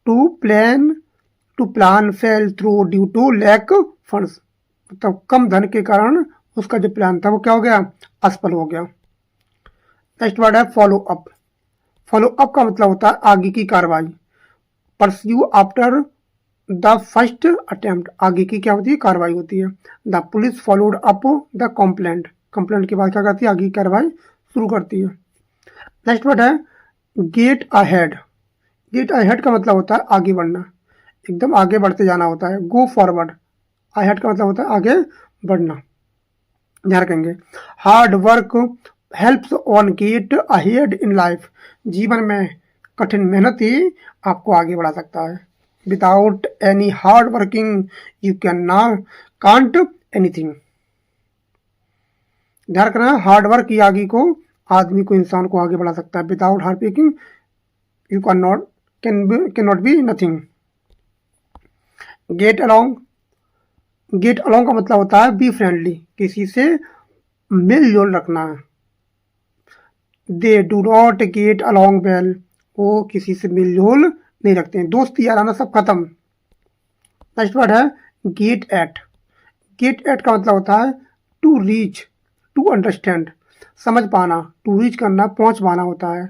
To plan fail through due to lack funds, मतलब कम धन के कारण उसका जो प्लान था वो क्या हो गया, असफल हो गया। नेक्स्ट वर्ड है फॉलो अप। फॉलो अप का मतलब होता है आगे की कार्रवाई। Pursue after the first attempt, आगे की क्या होती है, कार्रवाई होती है। The police followed up the complaint, complaint के बाद क्या करती है, आगे की कार्रवाई शुरू करती है। नेक्स्ट वर्ड है गेट अहेड। गेट अहेड का मतलब होता है आगे बढ़ना, एकदम आगे बढ़ते जाना होता है। गो फॉरवर्ड, अहेड का मतलब होता है आगे बढ़ना। ध्यान रखेंगे। Hard work helps on get ahead in life, जीवन में कठिन मेहनत ही आपको आगे बढ़ा सकता है। Without any hard working you can't anything. ध्यान रखना, हार्ड वर्क ही आगे को, आदमी को, इंसान को आगे बढ़ा सकता है। Without hard working you can not be nothing. Get along, get along का मतलब होता है बी फ्रेंडली, किसी से मेल जोल रखना। They do not get along well, वो किसी से मेल जोल नहीं रखते हैं, दोस्ती याराना सब खत्म। नेक्स्ट वर्ड है गेट एट। गेट एट का मतलब होता है टू रीच, टू अंडरस्टैंड, समझ पाना, टू रीच करना, पहुंच पाना होता है।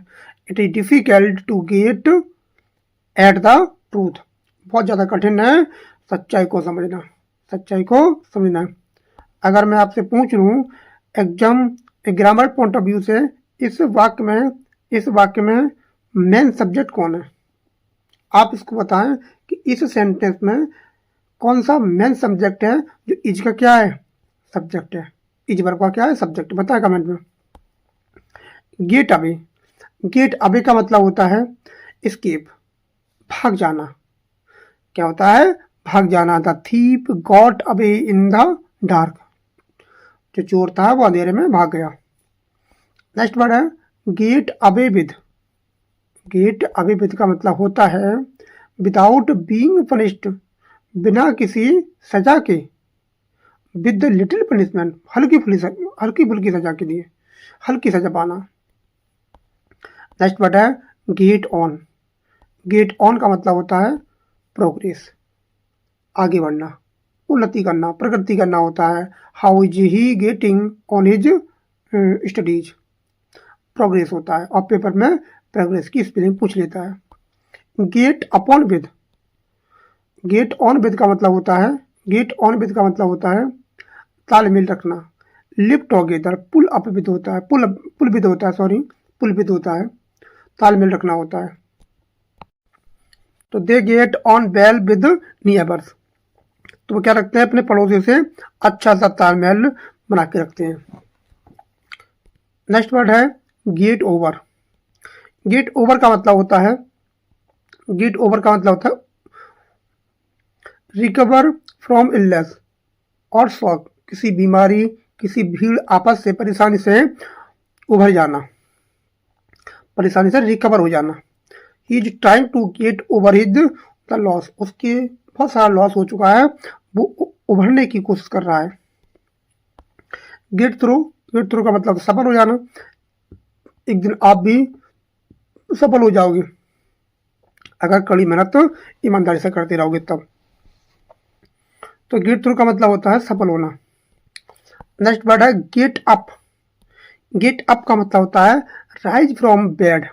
It is difficult to get at the truth, बहुत ज़्यादा कठिन है सच्चाई को समझना, सच्चाई को समझना। अगर मैं आपसे पूछ लूँ exam grammar point of view से, इस वाक्य में मेन सब्जेक्ट कौन है, आप इसको बताएं कि इस सेंटेंस में कौन सा मेन सब्जेक्ट है, जो इज का क्या है, सब्जेक्ट है। इज वर्ब का क्या है, सब्जेक्ट, बताएं कमेंट में। Get away. गेट अवे का मतलब होता है एस्केप, भाग जाना। क्या होता है, भाग जाना। The thief got away in the dark, जो चोर था वो अंधेरे में भाग गया। नेक्स्ट वर्ड है get away with. Get away with का मतलब होता है विदाउट बीइंग पनिश्ड, बिना किसी सजा के। विद लिटिल पनिशमेंट, हल्की फुल्की सजा के लिए, हल्की सजा पाना। नेक्स्ट वर्ड है गेट ऑन। गेट ऑन का मतलब होता है प्रोग्रेस, आगे बढ़ना, उन्नति करना, प्रगति करना होता है। How is he getting on his studies, progress होता है। और पेपर में प्रोग्रेस की स्पेलिंग पूछ लेता है। Get upon with. Get on with का मतलब होता है, गेट ऑन विद का मतलब होता है तालमेल रखना। Live together, pull up with होता है, पुल विद होता है, सॉरी, पुल विद होता है, तालमेल रखना होता है। तो they get on well with neighbours, तो वो क्या रखते हैं, अपने पड़ोसियों से अच्छा सा तालमेल बना के रखते हैं। नेक्स्ट वर्ड है गेट ओवर। गेट ओवर का मतलब होता है, गेट ओवर का मतलब होता है रिकवर फ्रॉम इलनेस और शॉक, किसी बीमारी, किसी भीड़, आपस से, परेशानी से उभर जाना, परेशानी से रिकवर हो जाना। He is trying to get over his the loss, उसके बहुत सारा लॉस हो चुका है, वो उभरने की कोशिश कर रहा है। गेट थ्रू का मतलब सफल हो जाना। एक दिन आप भी सफल हो जाओगे अगर कड़ी मेहनत ईमानदारी से करते रहोगे तब। तो गेट थ्रू का मतलब होता है सफल होना। नेक्स्ट वर्ड है गेट अप। गेट अप का मतलब होता है राइज फ्रॉम बेड,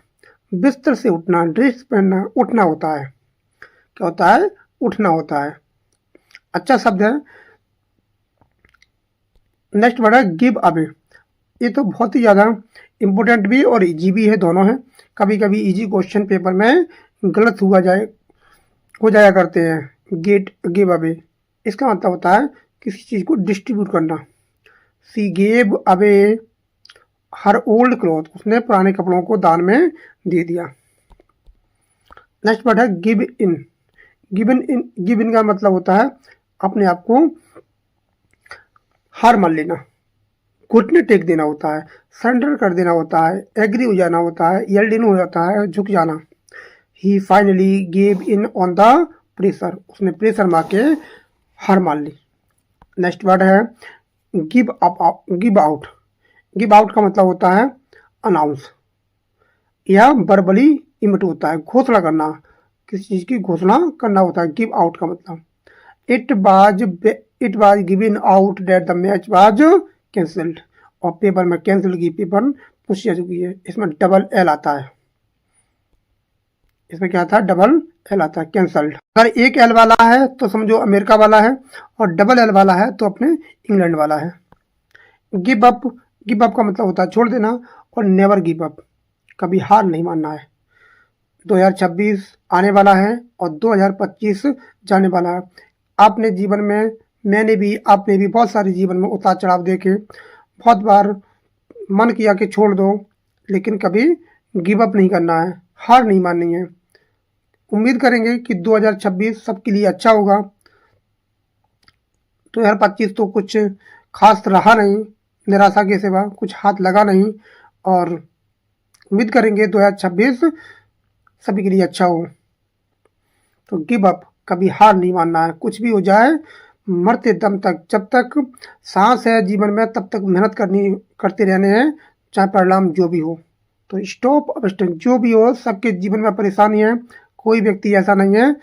बिस्तर से उठना, ड्रेस पहनना, उठना होता है। क्या होता है? उठना होता है। अच्छा शब्द है। नेक्स्ट वर्ड है गिव अवे। ये तो बहुत ही ज़्यादा इम्पोर्टेंट भी और इजी भी है, दोनों है। कभी कभी इजी क्वेश्चन पेपर में गलत हो जाया करते हैं। गेट गिव अवे इसका मतलब होता है किसी चीज़ को डिस्ट्रीब्यूट करना। सी gave away her old cloth, उसने पुराने कपड़ों को दान में दे दिया। नेक्स्ट वर्ड है गिव इन। गिव इन का मतलब होता है अपने आप को हार मान लेना, घुटने टेक देना होता है, सरेंडर कर देना होता है, एग्री हो जाना होता है, येल्ड इन हो जाता है, झुक जाना। He finally gave in on the pressure, उसने प्रेशर मार के हार मान ली। नेक्स्ट वर्ड है गिव आउट। गिव आउट का मतलब होता है अनाउंस या वर्बली इमिट होता है, घोषणा करना, किसी चीज़ की घोषणा करना होता है गिव आउट का मतलब। It was given out that the match was cancelled, और पेपर में कैंसिल की पेपर पूछ जा चुकी है। इसमें डबल एल आता है। इसमें क्या आता है? डबल एल आता है, कैंसल्ड। अगर एक एल वाला है तो समझो अमेरिका वाला है, और डबल एल वाला है तो अपने इंग्लैंड वाला है। गिव अप का मतलब होता है छोड़ देना, और नेवर गिव अप, कभी हार नहीं मानना है। 2026 आने वाला है और 2025 जाने वाला है। आपने जीवन में, आपने भी बहुत सारे जीवन में उतार चढ़ाव देखे, बहुत बार मन किया कि छोड़ दो, लेकिन कभी गिव अप नहीं करना है, हार नहीं माननी है। उम्मीद करेंगे कि 2026 सबके लिए अच्छा होगा। 2025 तो कुछ खास रहा नहीं, निराशा के सिवा कुछ हाथ लगा नहीं, और उम्मीद करेंगे 2026 सभी के लिए अच्छा हो। तो गिव अप, कभी हार नहीं मानना है, कुछ भी हो जाए मरते दम तक, जब तक सांस है जीवन में तब तक मेहनत करते रहने हैं, चाहे परिणाम जो भी हो। तो स्टॉप अब स्टॉप, जो भी हो, सबके जीवन में परेशानी है। कोई व्यक्ति ऐसा नहीं है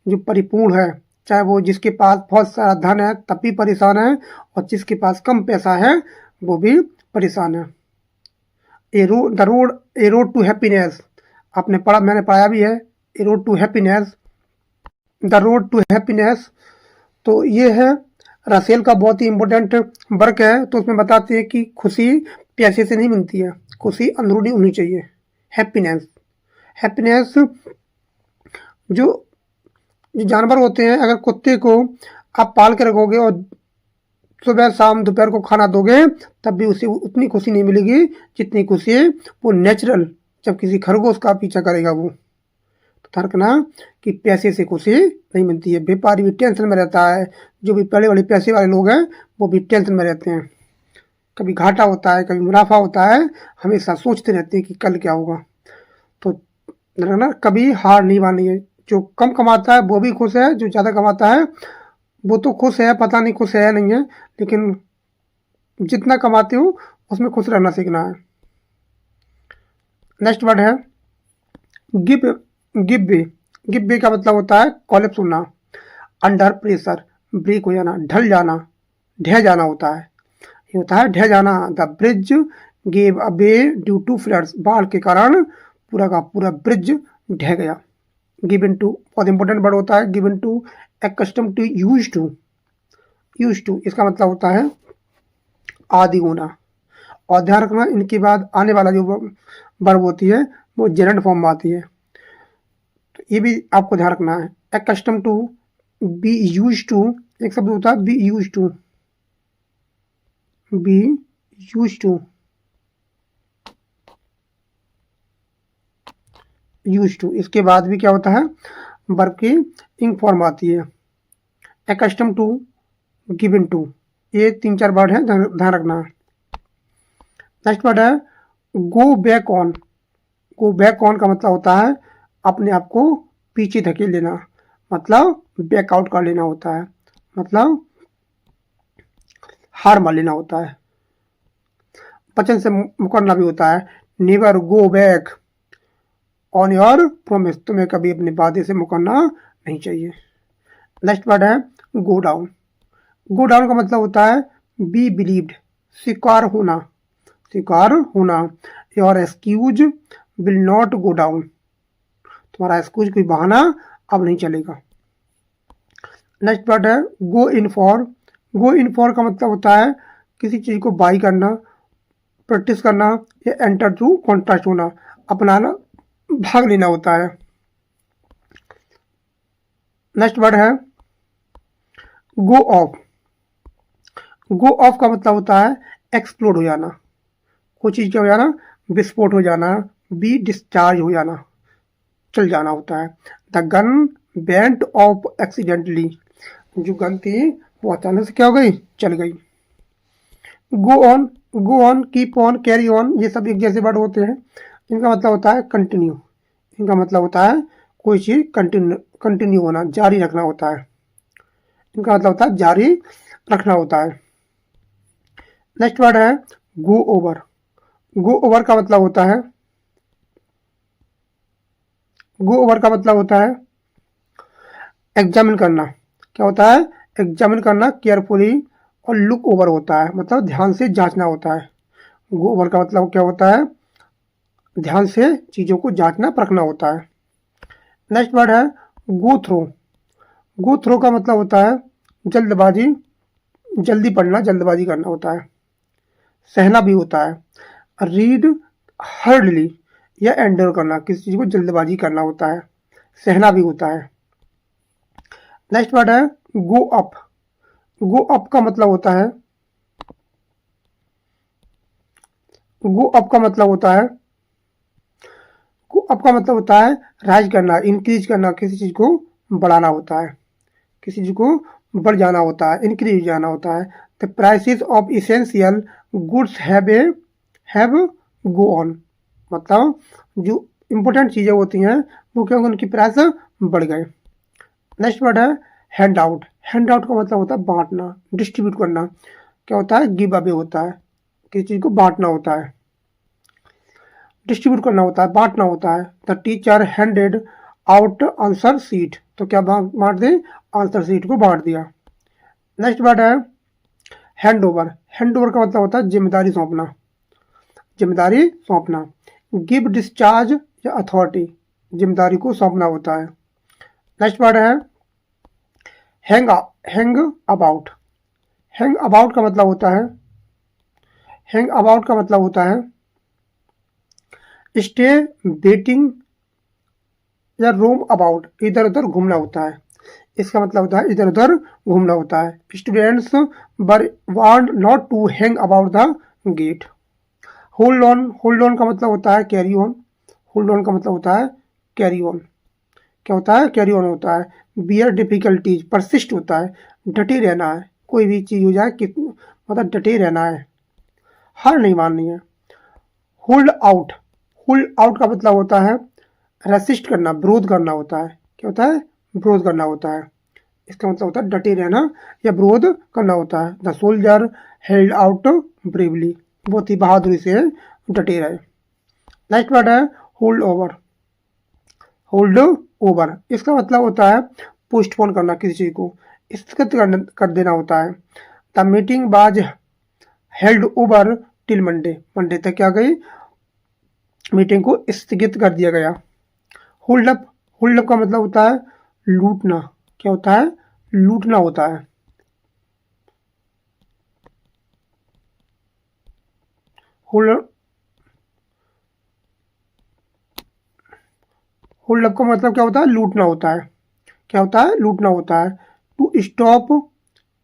जो परिपूर्ण है, चाहे वो जिसके पास बहुत सारा धन है तब भी परेशान है, और जिसके पास कम पैसा है वो भी परेशान है। ए रोड टू हैप्पीनेस, आपने पढ़ा, मैंने पढ़ाया भी है। A road to happiness, the road to happiness. तो ये है रासेल का बहुत ही इम्पोर्टेंट वर्क है। तो उसमें बताते हैं कि खुशी पैसे से नहीं मिलती है, खुशी अंदरूनी होनी चाहिए। हैप्पीनेस जो जानवर होते हैं, अगर कुत्ते को आप पाल के रखोगे और सुबह शाम दोपहर को खाना दोगे तब भी उसे उतनी खुशी नहीं मिलेगी जितनी खुशी वो नेचुरल जब किसी खरगोश का पीछा करेगा वो। तो ध्यान रखना कि पैसे से खुशी नहीं मिलती है। व्यापारी भी टेंशन में रहता है, जो भी बड़े बड़े पैसे वाले लोग हैं वो भी टेंशन में रहते हैं। कभी घाटा होता है, कभी मुनाफा होता है, हमेशा सोचते रहते हैं कि कल क्या होगा। तो ना कभी हार नहीं माननी है। जो कम कमाता है वो भी खुश है, जो ज़्यादा कमाता है वो तो खुश है, पता नहीं खुश है नहीं है, लेकिन जितना कमाते हो उसमें खुश रहना सीखना है। नेक्स्ट वर्ड है गिव वे का मतलब होता है कॉलेप्स होना, अंडर प्रेशर, ब्रेक हो जाना, ढल जाना, ढह जाना होता है। ये होता है ढह जाना। The bridge gave away due to floods, बाढ़ के कारण पूरा का पूरा ब्रिज ढह गया। गिवन टू बहुत इंपॉर्टेंट वर्ड होता है। Given to, accustom to, use to इसका मतलब होता है आदि होना। और ध्यान रखना इनके बाद आने वाला जो वर्ब होती है वो जेरेंट फॉर्म में आती है, तो ये भी आपको ध्यान रखना है। एक्कस्टम टू, बी यूज टू, एक शब्द होता है बी यूज टू। इसके बाद भी क्या होता है, वर्ब की इंग फॉर्म आती है। एक्कस्टम टू, गिवन टू, ये 3-4 वर्ड है, ध्यान रखना है। नेक्स्ट वर्ड है go back on. Go back on का मतलब होता है अपने आप को पीछे धकेल लेना, मतलब बैकआउट कर लेना होता है। मतलब हार मान लेना होता है। वचन से मुकरना भी होता है, never go back on your promise, तुम्हें कभी अपने वादे से मुकरना नहीं चाहिए। नेक्स्ट वर्ड है गो डाउन। गो डाउन का मतलब होता है बी बिलीव्ड, स्वीकार होना, स्वीकार होना। Your excuse will not go down, तुम्हारा एक्सक्यूज कोई बहाना अब नहीं चलेगा। नेक्स्ट वर्ड है गो in for. Go in for का मतलब होता है किसी चीज को बाई करना, प्रैक्टिस करना या एंटर थ्रू कॉन्ट्रैक्ट होना, अपनाना, भाग लेना होता है। नेक्स्ट वर्ड है गो ऑफ। गो ऑफ का मतलब होता है एक्सप्लोड हो जाना, कोई चीज़ क्या हो जाना, विस्फोट हो जाना, बी डिस्चार्ज हो जाना, चल जाना होता है। The gun went of accidentally, जो गन थी वो अचानक से क्या हो गई, चल गई। Go on, keep on, carry on, ये सब एक जैसे वर्ड होते हैं। इनका मतलब होता है कंटिन्यू, इनका मतलब होता है कोई चीज़ कंटिन्यू होना, जारी रखना होता है। इनका मतलब होता है जारी रखना होता है। नेक्स्ट वर्ड है गो ओवर। गो ओवर का मतलब होता है, गो ओवर का मतलब होता है एग्जामिन करना। क्या होता है, एग्जामिन करना केयरफुली, और लुक ओवर होता है मतलब ध्यान से जांचना होता है। गो ओवर का मतलब क्या होता है, ध्यान से चीज़ों को जांचना परखना होता है। नेक्स्ट वर्ड है गो थ्रो। गो थ्रो का मतलब होता है जल्दबाजी, जल्दी पढ़ना, जल्दबाजी करना होता है। सहना भी होता है। रीड हर्डली या एंडर करना, किसी चीज़ को जल्दबाजी करना होता है, सहना भी होता है। नेक्स्ट वर्ड है गो अप। गो अप का मतलब होता है, गो अप का मतलब होता है, गो अप का मतलब होता है राइज करना, इंक्रीज करना, किसी चीज़ को बढ़ाना होता है, किसी चीज़ को बढ़ जाना होता है, इंक्रीज जाना होता है। The prices of essential goods have go on, मतलब जो इम्पोर्टेंट चीज़ें होती हैं वो क्या, उनकी प्राइस बढ़ गए। नेक्स्ट वर्ड है हैंड आउट। हैंड आउट का मतलब होता है बांटना, डिस्ट्रीब्यूट करना। क्या होता है, गिव अवे होता है, किसी चीज़ को बांटना होता है, डिस्ट्रीब्यूट करना होता है, बांटना होता है। The teacher handed out answer sheet, तो क्या बांट दे, आंसर सीट को बांट दिया। नेक्स्ट वर्ड है हैंड ओवर। हैंड ओवर का मतलब होता है जिम्मेदारी सौंपना, जिम्मेदारी सौंपना। गिव डिस्चार्ज या अथॉरिटी, जिम्मेदारी को सौंपना होता है। नेक्स्ट वर्ड है हैंग अबाउट। हैंग अबाउट का मतलब होता है, हैंग अबाउट का मतलब होता है स्टे वेटिंग या रोम अबाउट, इधर उधर घूमना होता है। इसका मतलब होता है इधर उधर घूमना होता है। Students were warned not to hang about the gate. Hold on. Hold on का मतलब होता है कैरी ऑन। होल्ड ऑन का मतलब होता है कैरी ऑन। क्या होता है, कैरी ऑन होता है। बियर डिफिकल्टीज, परसिस्ट होता है, डटे रहना है, कोई भी चीज़ हो जाए मतलब डटे रहना है, हार नहीं माननी है। Hold out. होल्ड आउट का मतलब होता है रेसिस्ट करना, विरोध करना होता है। क्या होता है, विरोध करना होता है। इसका मतलब होता है डटे रहना या विरोध करना होता है। The soldier held out bravely, बहुत ही बहादुरी से डटे रहे। नेक्स्ट वर्ड है होल्ड ओवर। होल्ड ओवर, इसका मतलब होता है पोस्टपोन करना, किसी चीज़ को स्थगित कर देना होता है। द मीटिंग बाज held over till Monday, Monday तक क्या गई, मीटिंग को स्थगित कर दिया गया। Hold up. होल्ड अप का मतलब होता है लूटना। क्या होता है, लूटना होता है। होल्ड अप का मतलब क्या होता है, लूटना होता है। क्या होता है, लूटना होता है। To stop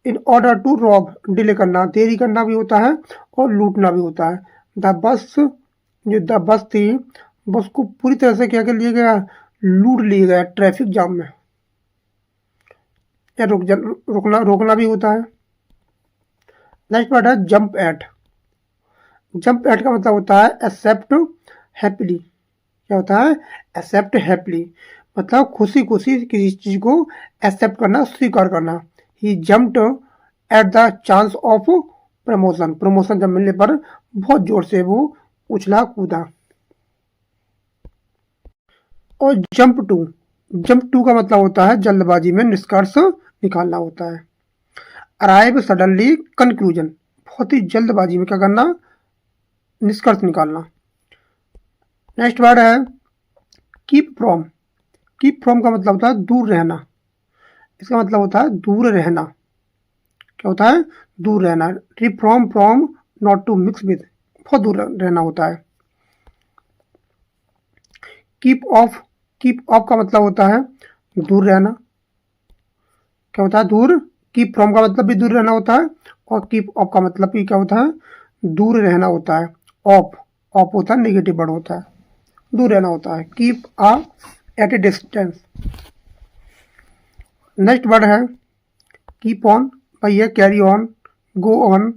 in order to rob, delay करना, देरी करना भी होता है और लूटना भी होता है। द बस, जो द बस थी, बस को पूरी तरह से क्या कर लिया गया, लूट लिया गया ट्रैफिक जाम में, या रोकना भी होता है। नेक्स्ट वर्ड है जंप एट। जंप एट का मतलब होता है एक्सेप्ट हैप्पीली। क्या होता है, एक्सेप्ट हैप्पीली, मतलब खुशी खुशी किसी चीज को एक्सेप्ट करना, स्वीकार करना। He jumped at the chance of promotion, promotion जब मिलने पर बहुत जोर से वो उछला कूदा। और जंप टू का मतलब होता है जल्दबाजी में निष्कर्ष निकालना होता है। अराइव सडनली कंक्लूजन, बहुत ही जल्दबाजी में क्या करना, निष्कर्ष निकालना। नेक्स्ट वर्ड है कीप फ्रॉम। कीप फ्रॉम का मतलब होता है दूर रहना, इसका मतलब होता है दूर रहना। क्या होता है, दूर रहना। Refrain from not to mix with, बहुत दूर रहना होता है। कीप ऑफ, कीप ऑफ का मतलब होता है दूर रहना। क्या होता है, दूर। कीप फ्रॉम का मतलब भी दूर रहना होता है, और कीप ऑफ का मतलब भी क्या होता है, दूर रहना होता है। ऑफ, ऑफ होता है नेगेटिव वर्ड होता है, दूर रहना होता है। Keep a at a distance. Next word है कीप ऑन, भैया कैरी ऑन, गो ऑन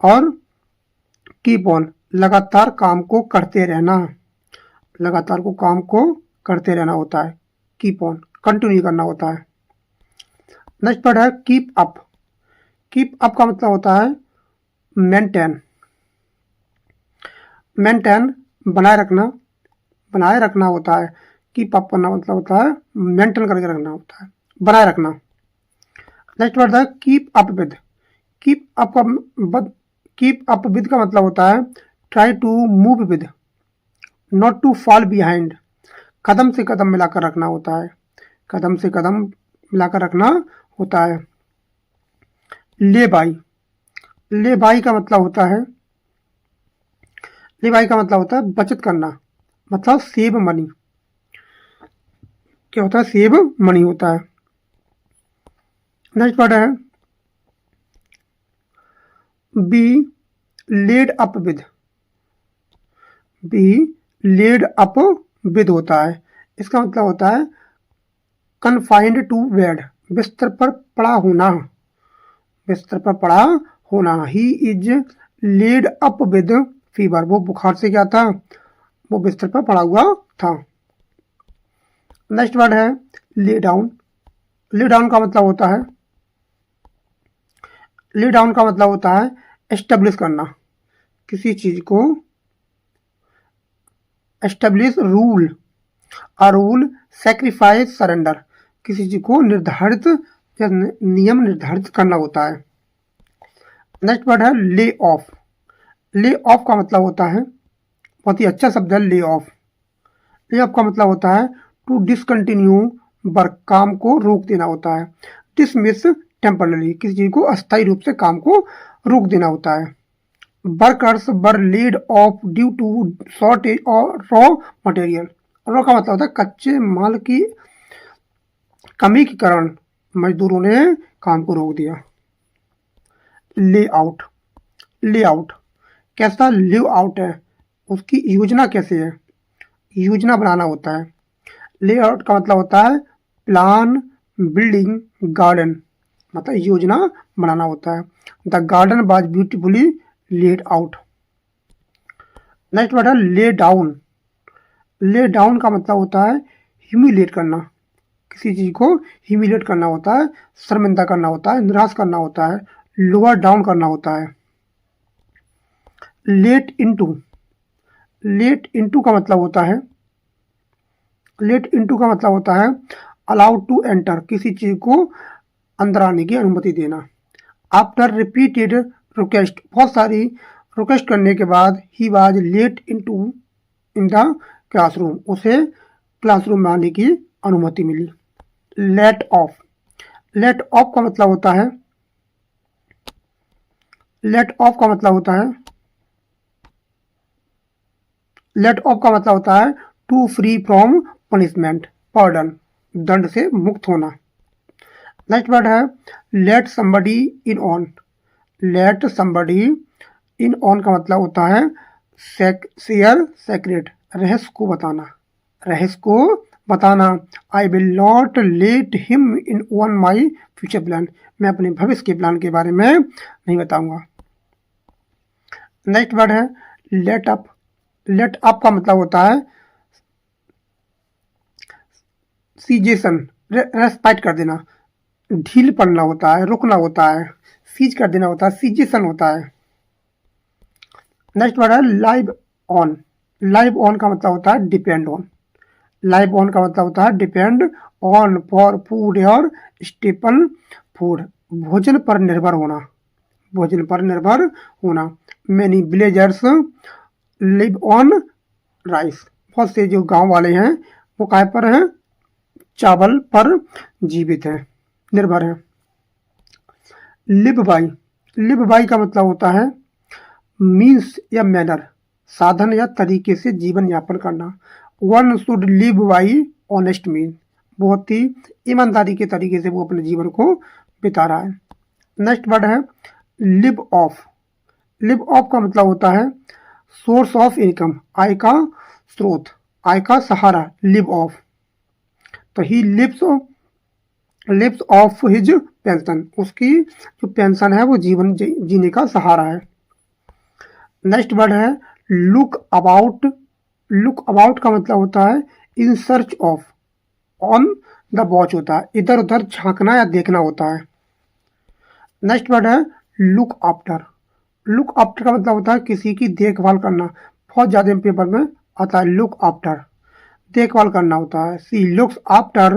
और कीप ऑन, लगातार काम को करते रहना, लगातार को काम को करते रहना होता है। कीप ऑन, कंटिन्यू करना होता है। नेक्स्ट वर्ड है कीप अप। कीप अप का मतलब होता है मेंटेन, मेंटेन बनाए रखना, बनाए रखना होता है। कीप अप करना मतलब होता है मेंटेन करके रखना होता है, बनाए रखना। नेक्स्ट वर्ड है keep up with. Keep up का कीप अप विद का मतलब होता है try to move with, not to fall behind, कदम से कदम मिलाकर रखना होता है, कदम से कदम मिलाकर रखना होता है। ले बाई, ले बाई का मतलब होता है, ले बाई का मतलब होता है बचत करना, मतलब सेव मनी। क्या होता है, सेव मनी होता है। नेक्स्ट वर्ड है be laid up with. Be laid up with होता है, इसका मतलब होता है कन्फाइंड टू बेड, बिस्तर पर पड़ा होना, बिस्तर पर पड़ा होना। He is laid up with fever, वो बुखार से क्या था, वो बिस्तर पर पड़ा हुआ था। नेक्स्ट वर्ड है ले डाउन। ले डाउन का मतलब होता है, ले डाउन का मतलब होता है एस्टेब्लिश करना, किसी चीज को establish, rule, a rule, sacrifice, surrender, किसी चीज को निर्धारित या नियम निर्धारित करना होता है। नेक्स्ट वर्ड है ले ऑफ। ले ऑफ का मतलब होता है, बहुत ही अच्छा शब्द है ले ऑफ। ले ऑफ का मतलब होता है टू डिसकंटिन्यू वर्क, काम को रोक देना होता है। डिसमिस टेम्पररी, किसी चीज को अस्थायी रूप से काम को रोक देना होता है। Workers were laid off due to shortage और रॉ मटेरियल। रॉ का मतलब होता है कच्चे माल की कमी के कारण मजदूरों ने काम को रोक दिया। लेआउट, लेआउट कैसा लेआउट है, उसकी योजना कैसे है, योजना बनाना होता है। लेआउट का मतलब होता है प्लान, बिल्डिंग, गार्डन, मतलब योजना बनाना होता है। The garden was beautifully laid out. Next word है ले डाउन। ले डाउन का मतलब होता है ह्यूमिलेट करना, किसी चीज को ह्यूमिलेट करना होता है, शर्मिंदा करना होता है, निराश करना होता है, लोअर डाउन करना होता है। लेट इनटू, लेट इनटू का मतलब होता है, लेट इनटू का मतलब होता है अलाउड टू एंटर, किसी चीज को अंदर आने की अनुमति देना। आफ्टर रिपीटेड रिक्वेस्ट, बहुत सारी रिक्वेस्ट करने के बाद he was let into in the classroom, उसे क्लासरूम में आने की अनुमति मिली। लेट ऑफ, लेट ऑफ का मतलब होता है, लेट ऑफ का मतलब होता है, लेट ऑफ का मतलब होता है to free from punishment, pardon, दंड से मुक्त होना। नेक्स्ट वर्ड है late somebody in on. Late somebody in on का मतलब होता है शेयर सेक्रेट, रहस्य को बताना, रहस्य को बताना। I will not let him in on my future plan, मैं अपने भविष्य के प्लान के बारे में नहीं बताऊंगा। नेक्स्ट वर्ड है लेट अप। लेट अप का मतलब होता है सीजेशन, रेस्पाइट कर देना, ढील पड़ना होता है, रुकना होता है, सीज कर देना होता है, सीजेशन होता है। नेक्स्ट वर्ड है लाइव ऑन। लाइव ऑन का मतलब होता है डिपेंड ऑन। लाइव ऑन का मतलब होता है depend on for food or staple food, भोजन पर निर्भर होना, भोजन पर निर्भर होना। Many villagers live on rice, बहुत से जो गांव वाले हैं वो काय पर हैं, चावल पर जीवित हैं, निर्भर हैं। लिव बाई, लिव बाई का मतलब होता है मीन्स या मैनर, साधन या तरीके से जीवन यापन करना। One should live by honest mean, बहुत ही ईमानदारी के तरीके से वो अपने जीवन को बिता रहा है। नेक्स्ट वर्ड है लिव ऑफ। लिव ऑफ का मतलब होता है सोर्स ऑफ इनकम, आय का स्रोत, आय का सहारा, लिव ऑफ। तो he lives off his pension, उसकी जो पेंशन है वो जीवन जीने का सहारा है। नेक्स्ट वर्ड है लुक अबाउट। लुक अबाउट का मतलब होता है in search of, on the watch होता है, इधर उधर झांकना या देखना होता है। नेक्स्ट वर्ड है लुक आफ्टर। लुक आफ्टर का मतलब होता है किसी की देखभाल करना, बहुत ज़्यादा पेपर में आता है लुक आफ्टर, देखभाल करना होता है। She looks after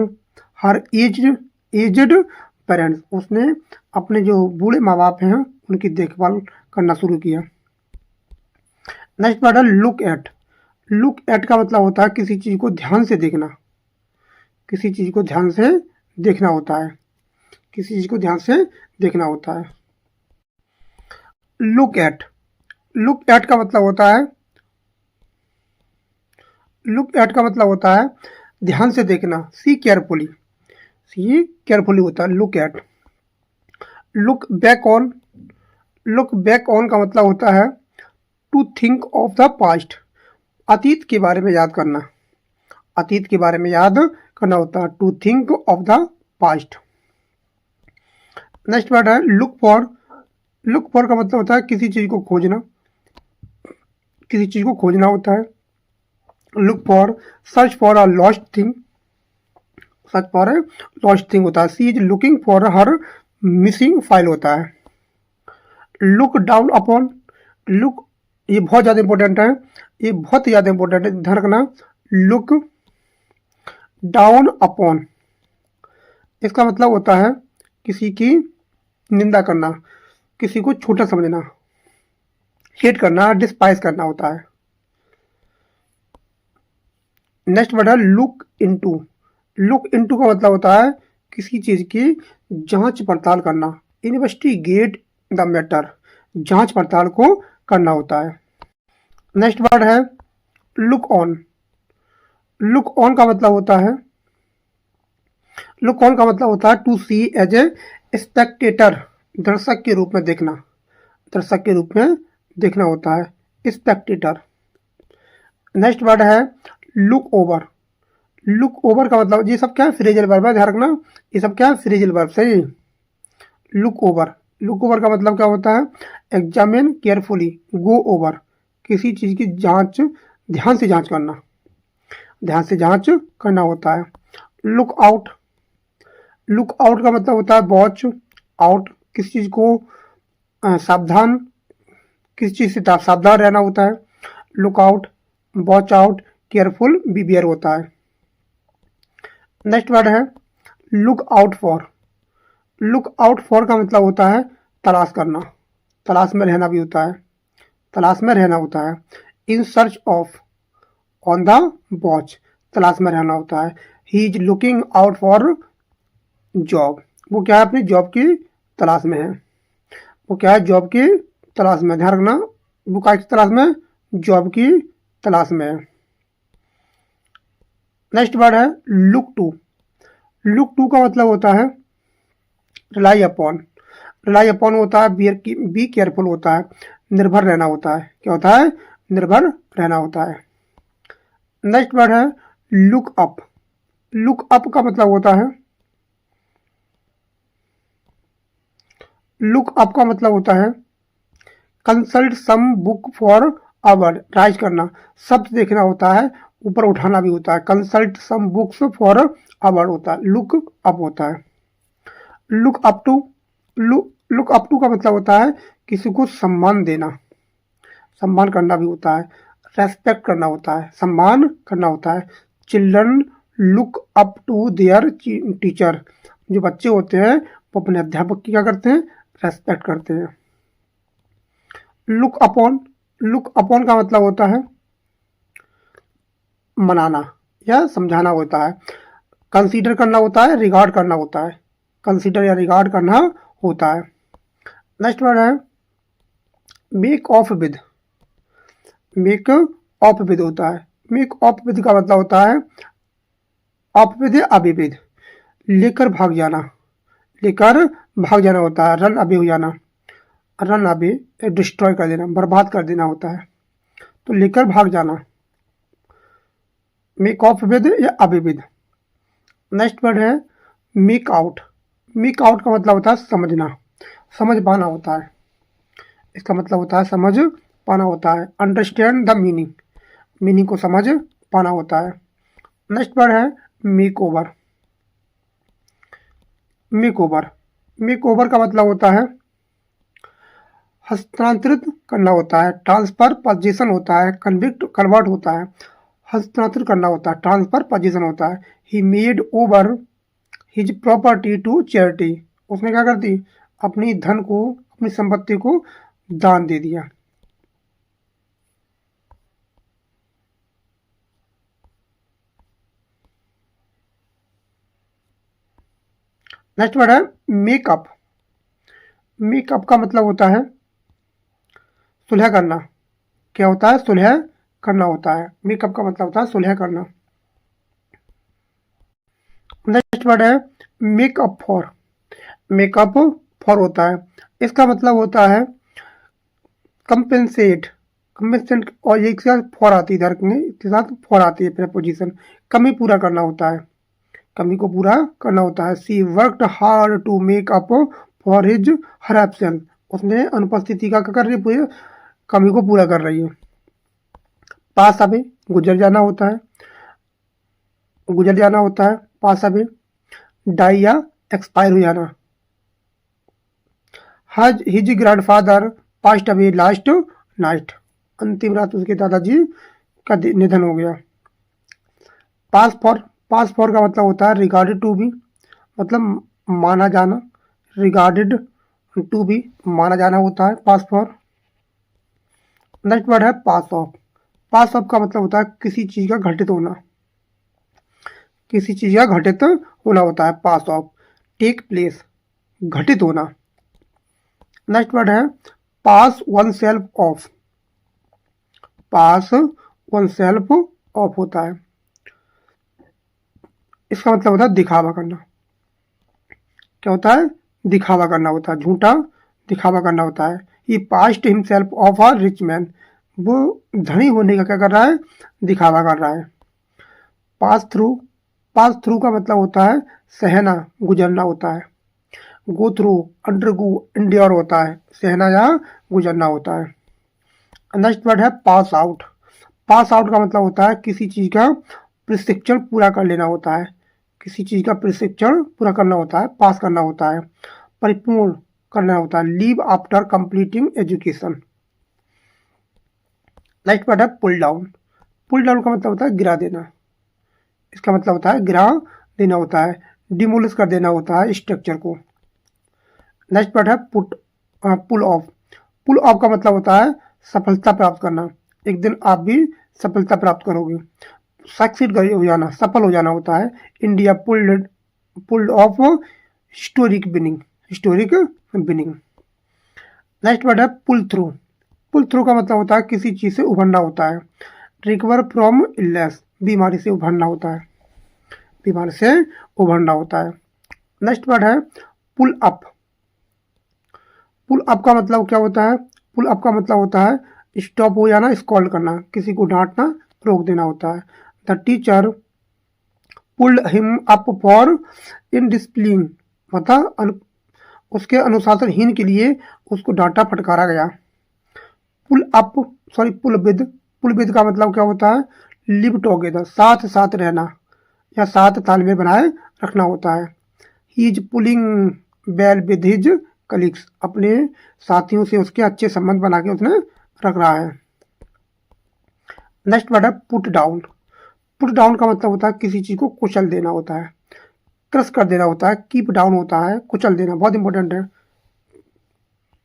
her aged parents, उसने अपने जो बूढ़े माँ बाप हैं उनकी देखभाल करना शुरू किया। नेक्स्ट वर्ड है लुक एट। लुक एट का मतलब होता है किसी चीज़ को ध्यान से देखना, किसी चीज़ को ध्यान से देखना होता है, किसी चीज़ को ध्यान से देखना होता है। लुक एट, लुक एट का मतलब होता है, लुक एट का मतलब होता है ध्यान से देखना। सी केयरफुली, सी केयरफुली होता है look at. Look back on. Look back on का मतलब होता है to think of the past, अतीत के बारे में याद करना, अतीत के बारे में याद करना होता है, to think of the past. Next word है लुक फॉर। लुक फॉर का मतलब होता है किसी चीज़ को खोजना, किसी चीज़ को खोजना होता है। Look for, search for a lost thing, search for a lost thing होता है। She is looking for her missing file होता है। Look down upon. लुक, ये बहुत ज़्यादा इंपॉर्टेंट है, ये बहुत ही ज़्यादा इंपॉर्टेंट है, ध्यान रखना। लुक डाउन अपॉन, इसका मतलब होता है किसी की निंदा करना, किसी को छोटा समझना, हेट करना, डिस्पाइस करना होता है। नेक्स्ट वर्ड है लुक इनटू। लुक इनटू का मतलब होता है किसी चीज़ की जांच पड़ताल करना, इन्वेस्टिगेट द मैटर, जांच पड़ताल को करना होता है। नेक्स्ट वर्ड है लुक ऑन। लुक ऑन का मतलब होता है, लुक ऑन का मतलब होता है to see as a spectator, दर्शक के रूप में देखना, दर्शक के रूप में देखना होता है, स्पेक्टेटर। नेक्स्ट वर्ड है लुक ओवर। लुक ओवर का मतलब, ये सब क्या है, फ्रेजल वर्ब है, ध्यान रखना, ये सब क्या है, फ्रेजल वर्ब, सही। लुक ओवर, लुक ओवर का मतलब क्या होता है, एग्जामिन केयरफुली, गो ओवर, किसी चीज़ की जांच, ध्यान से जांच करना, ध्यान से जांच करना होता है। Look out. लुक आउट का मतलब होता है वॉच आउट, किसी चीज़ को सावधान, किसी चीज़ से सावधान रहना होता है। Look out, watch out, careful, behaviour होता है। नेक्स्ट वर्ड है look out for. Look out for का मतलब होता है तलाश करना, तलाश में रहना भी होता है, तलाश में रहना होता है। In search of, on the watch, तलाश में रहना होता है। He is looking out for job, वो क्या है, अपनी जॉब की तलाश में है, वो क्या है, जॉब की तलाश में, ध्यान रखना, वो क्या की तलाश में, जॉब की तलाश में है। नेक्स्ट वर्ड है लुक टू। लुक टू का मतलब होता है रिलाई अपॉन। रिलाई अपॉन होता है बी केयरफुल होता है, निर्भर रहना होता है, क्या होता है, निर्भर रहना होता है। नेक्स्ट वर्ड है लुक अप। लुक अप का मतलब होता है, लुक अप का मतलब होता है consult some book for hour, rise करना, शब्द देखना होता है, ऊपर उठाना भी होता है। Consult some books for hour होता है, लुक अप होता है। Look up to, look up to का मतलब होता है किसी को सम्मान देना, सम्मान करना भी होता है, रेस्पेक्ट करना होता है, सम्मान करना होता है। Children look up to their teacher, जो बच्चे होते हैं वो अपने अध्यापक की क्या करते हैं, रेस्पेक्ट करते हैं। लुक अपॉन का मतलब होता है मनाना या समझाना होता है। कंसीडर करना होता है, रिगार्ड करना होता है, कंसीडर या रिगार्ड करना होता है। नेक्स्ट वर्ड है make of with. Make of with होता है, मेक ऑफ विद का मतलब होता है ऑफ विद अबे विद, लेकर भाग जाना, लेकर भाग जाना होता है। रन अबे हो जाना, रन अबे डिस्ट्रॉय कर देना, बर्बाद कर देना होता है, तो लेकर भाग जाना। मेक ऑफ विद या अबे विद। नेक्स्ट वर्ड है मेक आउट। मेक आउट का मतलब होता है समझना, समझ पाना होता है, इसका मतलब होता है समझ पाना होता है। अंडरस्टैंड द मीनिंग, मीनिंग को समझ पाना होता है। नेक्स्ट वर्ड है make over. Make over, make over का मतलब होता है हस्तांतरित करना होता है, ट्रांसफर पोजीशन होता है, कन्वर्ट होता है, हस्तांतरित करना होता है, ट्रांसफर पोजीशन होता है। He made over his property to charity, उसने क्या कर दी, अपनी धन को, अपनी संपत्ति को दान दे दिया। नेक्स्ट वर्ड है मेकअप। मेकअप का मतलब होता है सुलह करना, क्या होता है, सुलह करना होता है। मेकअप का मतलब होता है सुलह करना। नेक्स्ट वर्ड है मेकअप फॉर। मेकअप फॉर होता है, इसका मतलब होता है कंपेंसेट, कंपेंसेट, और एक साथ फॉर आती है, इधर इसके साथ फॉर आती है प्रेपोजिशन। कमी पूरा करना होता है, कमी को पूरा करना होता है। She worked hard to make up for his her absence, उसने अनुपस्थिति का क्या कर रही है, कमी को पूरा कर रही है। पास अवे गुजर जाना होता है, गुजर जाना होता है पास अवे। डाई या एक्सपायर हो जाना। हज his grandfather passed away last night, अंतिम रात उसके दादाजी का निधन हो गया। पास फॉर, पास फॉर का मतलब होता है रिगार्डेड टू बी, मतलब माना जाना, रिगार्डेड टू बी माना जाना होता है पास फॉर। नेक्स्ट वर्ड है पास ऑफ। पास ऑफ का मतलब होता है किसी चीज का घटित होना, किसी चीज का घटित होना होता है पास ऑफ। टेक प्लेस, घटित होना। नेक्स्ट वर्ड है pass oneself off. Pass oneself off होता है, इसका मतलब होता है दिखावा करना, क्या होता है, दिखावा करना होता है, झूठा दिखावा करना होता है। He passed himself off a rich man, वो धनी होने का क्या कर रहा है, दिखावा कर रहा है। पास थ्रू, पास थ्रू का मतलब होता है सहना, गुजरना होता है। गो थ्रू, अंडरगो, इंड्योर होता है, सहना या गुजरना होता है। नेक्स्ट वर्ड है पास आउट। पास आउट का मतलब होता है किसी चीज का प्रशिक्षण पूरा कर लेना होता है, किसी चीज का प्रशिक्षण पूरा करना होता है, पास करना होता है, परिपूर्ण करना होता है। Leave after completing education. Next word है पुल डाउन। पुल डाउन का मतलब होता है गिरा देना, इसका मतलब होता है गिरा देना होता है, डिमोलिश कर देना होता है स्ट्रक्चर को। नेक्स्ट वर्ड है put, pull off. Pull off का मतलब होता है सफलता प्राप्त करना, एक दिन आप भी सफलता प्राप्त करोगे, सक्सीड हो जाना, सफल हो जाना होता है। India pulled, pulled off historic winning, historic winning. Next word है पुल थ्रू। पुल थ्रू का मतलब होता है किसी चीज से उभरना होता है। रिकवर फ्रॉम इलनेस, बीमारी से उभरना होता है, बीमारी से उभरना होता है। नेक्स्ट वर्ड है पुल अप। पुल अप का मतलब क्या होता है, पुल अप का मतलब होता है स्टॉप हो जाना, स्कॉल्ड करना, किसी को डांटना, रोक देना होता है। The teacher pulled him up for indiscipline, मतलब उसके अनुशासनहीन के लिए उसको डांटा फटकारा गया। Pull up, sorry pull with, pull with का मतलब क्या होता है, लिव टुगेदर, साथ साथ रहना या साथ तालमेल बनाए रखना होता है। He is pulling well with his colleagues, अपने साथियों से उसके अच्छे संबंध बना के उसने रख रहा है। नेक्स्ट वर्ड है पुट डाउन। पुट डाउन का मतलब होता है किसी चीज को कुचल देना होता है, क्रश कर देना होता है। कीप डाउन होता है कुचल देना, बहुत इंपॉर्टेंट है।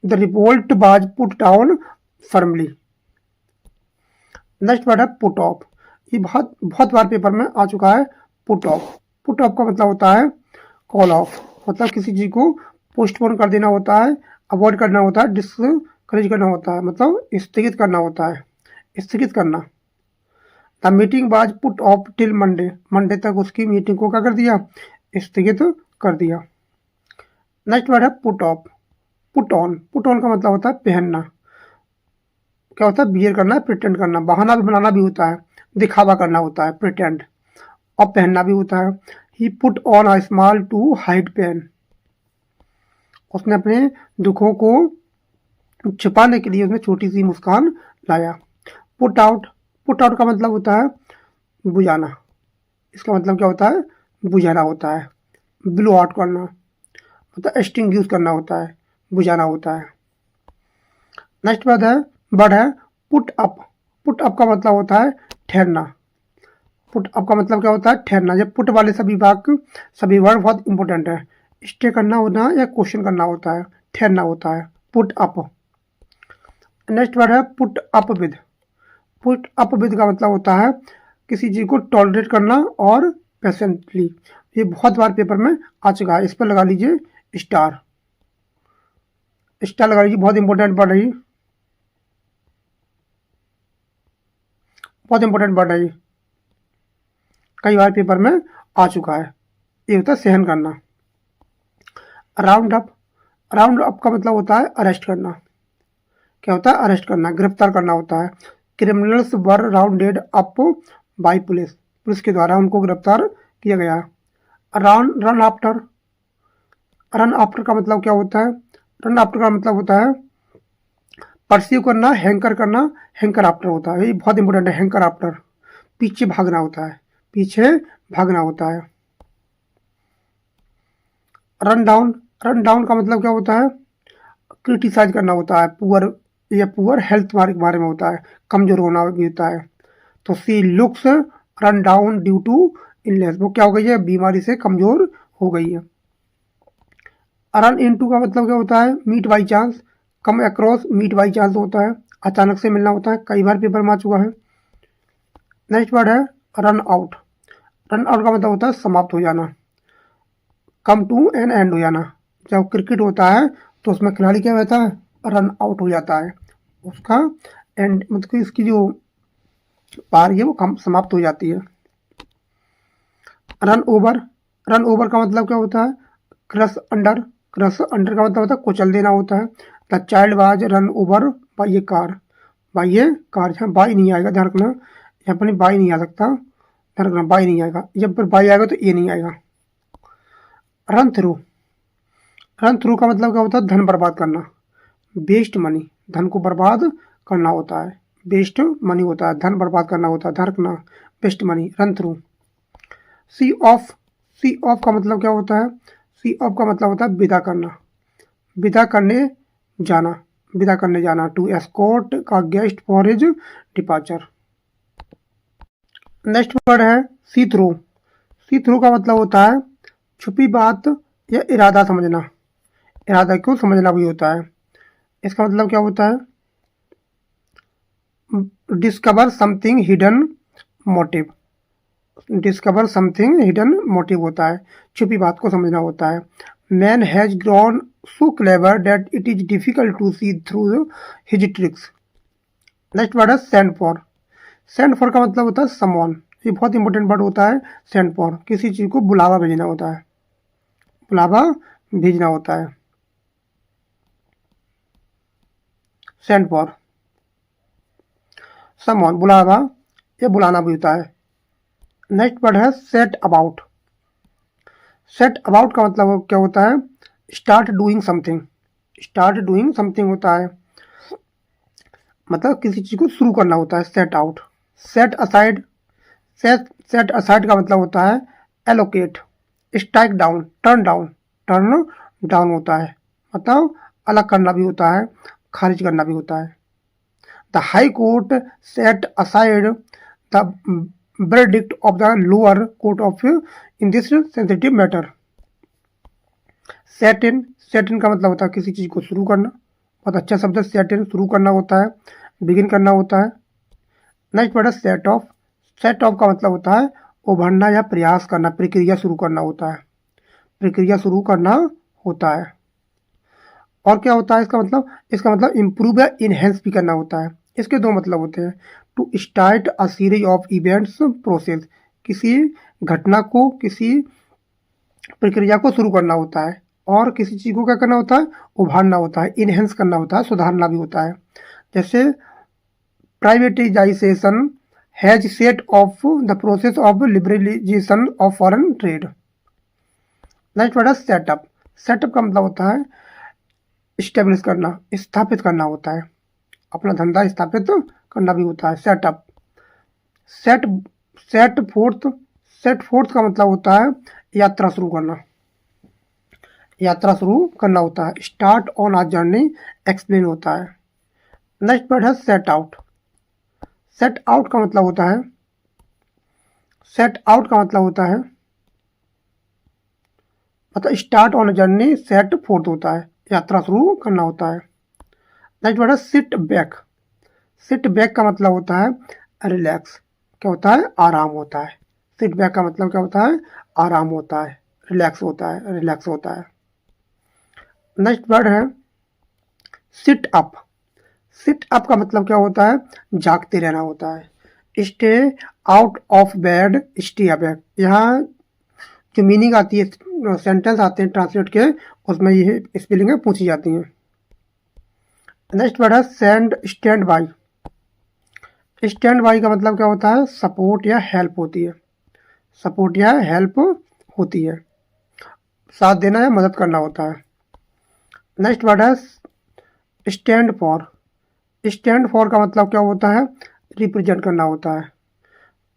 The revolt was put down firmly. Next word है पुट ऑफ। ये बहुत बहुत बार पेपर में आ चुका है, पुट ऑफ। पुट ऑफ का मतलब होता है कॉल ऑफ, मतलब किसी चीज को पोस्टपोन कर देना होता है, अवॉइड करना होता है, डिस्करेज करना होता है, मतलब स्थगित करना होता है, स्थगित करना। The meeting was put off till Monday. Monday तक उसकी मीटिंग को क्या कर दिया, स्थगित कर दिया। नेक्स्ट वर्ड है put off. Put on. Put on का मतलब होता है पहनना। क्या होता है, बियर करना, प्रिटेंड करना, बहाना भी बनाना भी होता है, दिखावा करना होता है, प्रिटेंड। और पहनना भी होता है। He put on a smile to hide pain. उसने अपने दुखों को छिपाने के लिए उसने छोटी सी मुस्कान लाया। Put out. पुट आउट का मतलब होता है बुझाना। इसका मतलब क्या होता है, बुझाना होता है, ब्लो आउट करना, मतलब एक्सटिंग्विश करना होता है, बुझाना होता है। नेक्स्ट वर्ड है पुट अप। पुट अप का मतलब होता है ठहरना। पुट अप का मतलब क्या होता है, ठहरना। जब पुट वाले सभी वर्ड बहुत इंपॉर्टेंट है। स्टे करना होना या क्वेश्चन करना होता है, ठहरना होता है, पुट अप। नेक्स्ट वर्ड है put up with. Put up with का मतलब होता है किसी चीज को टॉलरेट करना और पेशेंटली। ये बहुत बार पेपर में आ चुका है। इस पर लगा लीजिए स्टार, स्टार लगा लीजिए, बहुत इंपॉर्टेंट वर्ड है ये, बहुत इंपॉर्टेंट वर्ड है ये, कई बार पेपर में आ चुका है। ये होता है सहन करना। Round up. राउंड अप का मतलब होता है अरेस्ट करना। क्या होता है, अरेस्ट करना, गिरफ्तार करना होता है। Criminals were rounded up by police. Police के द्वारा उनको गिरफ्तार किया गया। Run after. रन आफ्टर का मतलब क्या होता है, रन आफ्टर का मतलब होता है परस्यू करना, हैंकर करना, हैंकर आफ्टर होता है। ये बहुत इंपॉर्टेंट है, हैंकर आफ्टर, पीछे भागना होता है, पीछे भागना होता है। Run down. रन डाउन का मतलब क्या होता है, क्रिटिसाइज करना होता है, पुअर या पुअर हेल्थ के बारे में होता है, कमजोर होना भी होता है। तो she looks run down due to illness. वो क्या हो गई है, बीमारी से कमजोर हो गई है। रन इनटू का मतलब क्या होता है, meet by chance, come across, meet by chance होता है, अचानक से मिलना होता है, कई बार पेपर में आ चुका है। नेक्स्ट वर्ड है रन आउट। रन आउट का मतलब होता है समाप्त हो जाना, कम टू एन एंड हो जाना। जब क्रिकेट होता है तो उसमें खिलाड़ी क्या रहता है, रन आउट हो जाता है, उसका एंड मतलब कि इसकी जो पारी है वो कम समाप्त हो जाती है। Run over. रन ओवर का मतलब क्या होता है, क्रश अंडर। क्रश अंडर का मतलब होता है कुचल देना होता है। The child was run over by a car. By a car, यहाँ बाई नहीं आएगा, ध्यान रखना, यहाँ पर बाई नहीं आ सकता, ध्यान रखना, बाई नहीं आएगा, जब पर बाई आएगा तो ये नहीं आएगा। Run through. रन थ्रू का मतलब क्या होता है, धन बर्बाद करना, वेस्ट मनी, धन को बर्बाद करना होता है, वेस्ट मनी होता है, धन बर्बाद करना होता है, धन रखना, waste money, run through. See off. See off का मतलब क्या होता है, सी ऑफ का मतलब होता है विदा करना, विदा करने जाना, विदा करने जाना, टू एस्कॉर्ट का guest for his departure. Next word है सी थ्रू। सी थ्रू का मतलब होता है छुपी बात या इरादा समझना, इरादा क्यों समझना भी होता है। इसका मतलब क्या होता है, discover something hidden motive. Discover something hidden motive होता है, छुपी बात को समझना होता है। Man has grown so clever that it is difficult to see through his tricks. Next word है सेंड फॉर। सेंड फॉर का मतलब होता है समवन। ये बहुत इंपॉर्टेंट वर्ड होता है, सेंड फॉर, किसी चीज को बुलावा भेजना होता है, बुलावा भेजना होता है, सेंड फॉर। समवन बुलावा या बुलाना भी होता है। नेक्स्ट वर्ड है सेट अबाउट। सेट अबाउट का मतलब क्या होता है, start doing something, start doing something होता है, मतलब किसी चीज को शुरू करना होता है, set out. Set aside. Set aside का मतलब होता है allocate, strike down, turn down, turn down होता है, मतलब अलग करना भी होता है, खारिज करना भी होता है। The high court set aside the verdict of the lower court of in this sensitive matter. Set in का मतलब होता है किसी चीज़ को शुरू करना। बहुत अच्छा शब्द है सेट इन, शुरू करना होता है, बिगिन करना होता है। नेक्स्ट वर्ड है सेट ऑफ। सेट ऑफ का मतलब होता है उभरना या प्रयास करना, प्रक्रिया शुरू करना होता है, प्रक्रिया शुरू करना होता है। और क्या होता है इसका मतलब? इसका मतलब इम्प्रूव या इनहेंस भी करना होता है। इसके दो मतलब होते हैं। To start a series of events process, किसी घटना को, किसी प्रक्रिया को शुरू करना होता है। और किसी चीज़ को क्या करना होता है? उभारना होता है, इनहेंस करना होता है, सुधारना भी होता है। जैसे privatisation has set off the process of liberalisation of foreign trade. Next word है सेटअप। सेटअप का मतलब होता है इस्टेब्लिश करना, स्थापित करना होता है, अपना धंधा स्थापित करना भी होता है। Setup. Set set fourth. Set fourth का मतलब होता है यात्रा शुरू करना, यात्रा शुरू करना होता है। Start on a journey explain होता है। नेक्स्ट वर्ड है सेट आउट। सेट आउट का मतलब होता है, सेट आउट का मतलब होता है मतलब start on a journey set fourth होता है, यात्रा शुरू करना होता है। नेक्स्ट वर्ड है सिट बैक। सिट बैक का मतलब होता है रिलैक्स, क्या होता है? आराम होता है। सिट बैक का मतलब क्या होता है? आराम होता है, रिलैक्स होता है, रिलैक्स होता है। नेक्स्ट वर्ड है सिट अप। सिट अप का मतलब क्या होता है? जागते रहना होता है। Stay out of bed stay awake. यहाँ जो मीनिंग आती है, सेंटेंस आते हैं ट्रांसलेट के, उसमें ये स्पेलिंग पूछी जाती हैं। नेक्स्ट वर्ड है स्टैंड बाई। स्टैंड बाई का मतलब क्या होता है? सपोर्ट या हेल्प होती है, सपोर्ट या हेल्प होती है, साथ देना या मदद करना होता है। नेक्स्ट वर्ड है स्टैंड फॉर। स्टैंड फॉर का मतलब क्या होता है? रिप्रेजेंट करना होता है,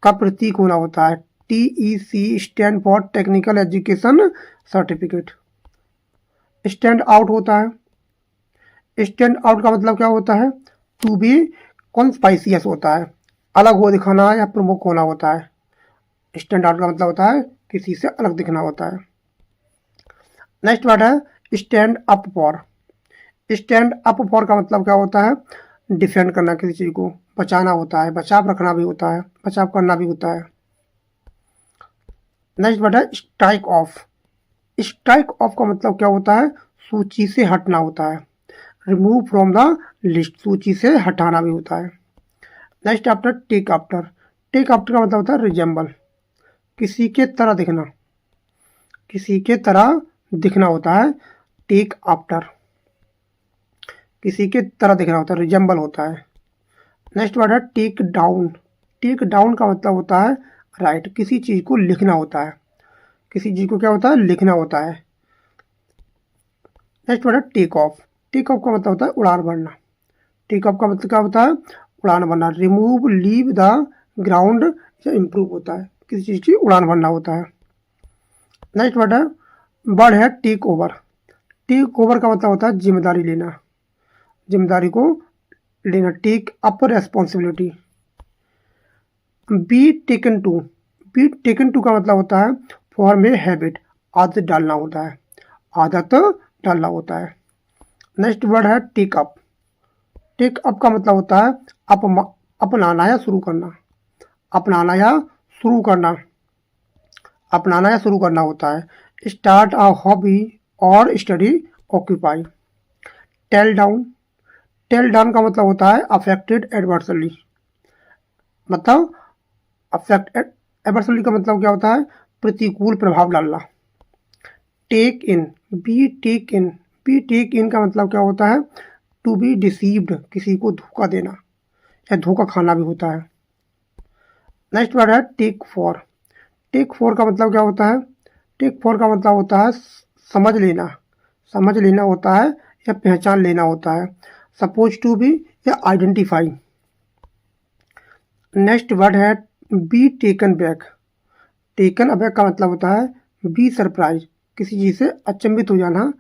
का प्रतीक होना होता है। TEC stand for technical education certificate. Stand out होता है। स्टैंड आउट का मतलब क्या होता है? टू बी कॉन्स्पाइसियस होता है, अलग हो दिखाना या प्रमुख होना होता है। स्टैंड आउट का मतलब होता है किसी से अलग दिखना होता है। नेक्स्ट वर्ड है stand up for. Stand up for का मतलब क्या होता है? डिफेंड करना, किसी चीज़ को बचाना होता है, बचाव रखना भी होता है, बचाव करना भी होता है। नेक्स्ट वर्ड है स्ट्राइक ऑफ। स्ट्राइक ऑफ का मतलब क्या होता है? सूची से हटना होता है, रिमूव फ्रॉम द लिस्ट, सूची से हटाना भी होता है। Next after take after. Take after का मतलब होता है रिजेंबल, किसी के तरह दिखना, किसी के तरह दिखना होता है। टेक आफ्टर किसी के तरह दिखना होता है, रिजेंबल होता है। नेक्स्ट वर्ड है टेक डाउन। टेक डाउन का मतलब होता है राइट, किसी चीज़ को लिखना होता है, किसी चीज़ को क्या होता है? लिखना होता है। नेक्स्ट वर्ड है टेक ऑफ। टेक ऑफ का मतलब होता है उड़ान भरना। टेक ऑफ का मतलब क्या होता है? उड़ान भरना। रिमूव लीव द ग्राउंड या इम्प्रूव होता है, किसी चीज़ की उड़ान भरना होता है। नेक्स्ट वर्ड है टेक ओवर। टेक ओवर का मतलब होता है जिम्मेदारी लेना, जिम्मेदारी को लेना। Take up responsibility. Be taken to. Be taken to का मतलब होता है फॉर्म ए हैबिट, आदत डालना होता है, आदत डालना होता है। नेक्स्ट वर्ड है टेक अप। टेक अप का मतलब होता है अपनाना या शुरू करना, अपनाना या शुरू करना, अपनाना या शुरू करना होता है। स्टार्ट अ हॉबी और study occupy. Tell down. Tell down का मतलब होता है अफेक्टेड एडवर्सली, मतलब एडवर्सली का मतलब क्या होता है? प्रतिकूल प्रभाव डालना। टेक इन। बी टेक इन। बी टेक इन का मतलब क्या होता है? टू बी डिसीव्ड, किसी को धोखा देना या धोखा खाना भी होता है। नेक्स्ट वर्ड है टेक फॉर। टेक फॉर का मतलब क्या होता है? टेक फॉर का मतलब होता है समझ लेना, समझ लेना होता है या पहचान लेना होता है। सपोज टू बी या आइडेंटिफाई। नेक्स्ट वर्ड है be taken back. Taken aback का मतलब होता है बी सरप्राइज, किसी चीज़ से अचंभित हो जाना,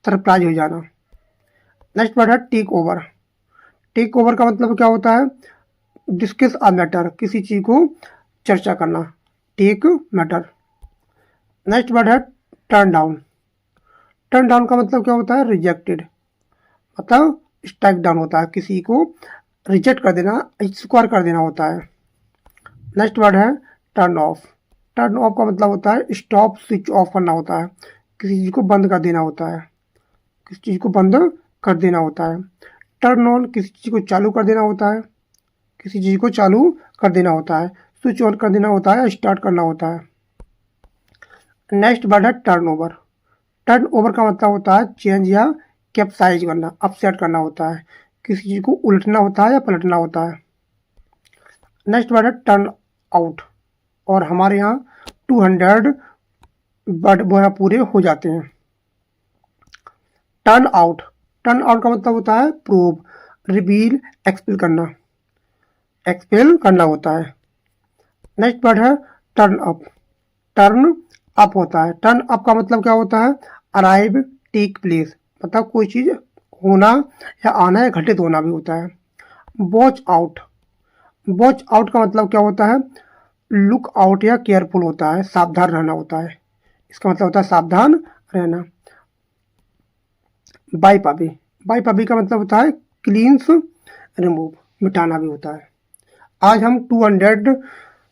सरप्राइज हो जाना। नेक्स्ट वर्ड है टेक ओवर। टेक ओवर का मतलब क्या होता है? डिस्कस अ मैटर, किसी चीज़ को चर्चा करना, टेक मैटर। नेक्स्ट वर्ड है टर्न डाउन। टर्न डाउन का मतलब क्या होता है? रिजेक्टेड, मतलब स्ट्राइक डाउन होता है, किसी को रिजेक्ट कर देना, स्क्वायर कर देना होता है। नेक्स्ट वर्ड है टर्न ऑफ। टर्न ऑफ का मतलब होता है स्टॉप, स्विच ऑफ करना होता है, किसी चीज़ को बंद कर देना होता है, किसी चीज़ को बंद कर देना होता है। टर्न ऑन, किसी चीज़ को चालू कर देना होता है, किसी चीज़ को चालू कर देना होता है। स्विच ऑन कर देना होता है, स्टार्ट करना होता है। नेक्स्ट वर्ड है टर्न ओवर। टर्न ओवर का मतलब होता है चेंज या कैप्साइज करना, अपसेट करना होता है, किसी चीज़ को उलटना होता है या पलटना होता है। नेक्स्ट वर्ड है टर्न आउट, और हमारे यहाँ 200 वर्ड वो यहाँ पूरे हो जाते हैं। टर्न आउट, टर्न आउट का मतलब होता है प्रूव, रिवील, एक्सपेल करना, एक्सपेल करना होता है। नेक्स्ट वर्ड है टर्न अप। टर्न अप होता है, टर्न अप का मतलब क्या होता है? अराइव, टेक प्लेस, मतलब कोई चीज़ होना या आना या घटित होना भी होता है। वॉच आउट, वॉच आउट का मतलब क्या होता है? लुक आउट या केयरफुल होता है, सावधान रहना होता है, इसका मतलब होता है सावधान रहना। वाइप अवे, वाइप अवे का मतलब होता है क्लींस, रिमूव, मिटाना भी होता है। आज हम 200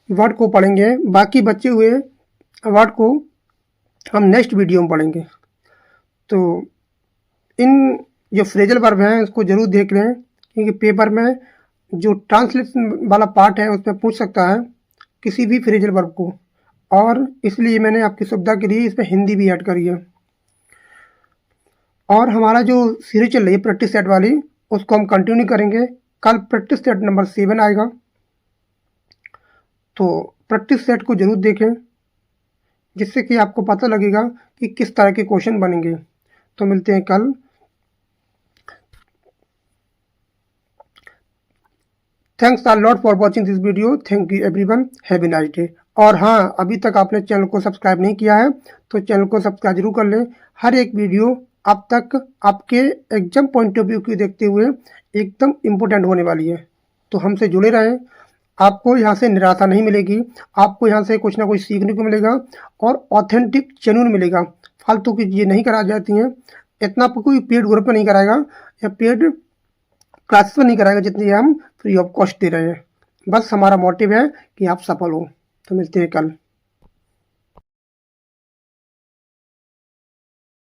वर्ड को पढ़ेंगे, बाकी बचे हुए वर्ड को हम नेक्स्ट वीडियो में पढ़ेंगे। तो इन जो फ्रेजल वर्ब हैं इसको ज़रूर देख लें, क्योंकि पेपर में जो ट्रांसलेशन वाला पार्ट है उसमें पूछ सकता है किसी भी फ्रेजल वर्ब को, और इसलिए मैंने आपकी सुविधा के लिए इसमें हिंदी भी ऐड करी है। और हमारा जो सीरीज चल रही है प्रैक्टिस सेट वाली, उसको हम कंटिन्यू करेंगे। कल प्रैक्टिस सेट नंबर 7 आएगा, तो प्रैक्टिस सेट को ज़रूर देखें, जिससे कि आपको पता लगेगा कि किस तरह के क्वेश्चन बनेंगे। तो मिलते हैं कल। Thanks a lot for watching this video. Thank you everyone, have a nice day. और हाँ, अभी तक आपने चैनल को सब्सक्राइब नहीं किया है तो चैनल को सब्सक्राइब जरूर कर लें। हर एक वीडियो अब तक आपके एग्जाम पॉइंट ऑफ व्यू की देखते हुए एकदम इम्पोर्टेंट होने वाली है, तो हमसे जुड़े रहें। आपको यहाँ से निराशा नहीं मिलेगी, आपको यहाँ से कुछ ना कुछ सीखने को मिलेगा और ऑथेंटिक जेन्युइन मिलेगा। फालतू की चीज़ें नहीं कराई जाती हैं, इतना कोई पेड ग्रुप में नहीं कराएगा या पेड क्लासेस में नहीं कराएगा जितनी हम फ्री ऑफ कॉस्ट दे रहे हैं। बस हमारा मोटिव है कि आप सफल हो। तो मिलते हैं कल।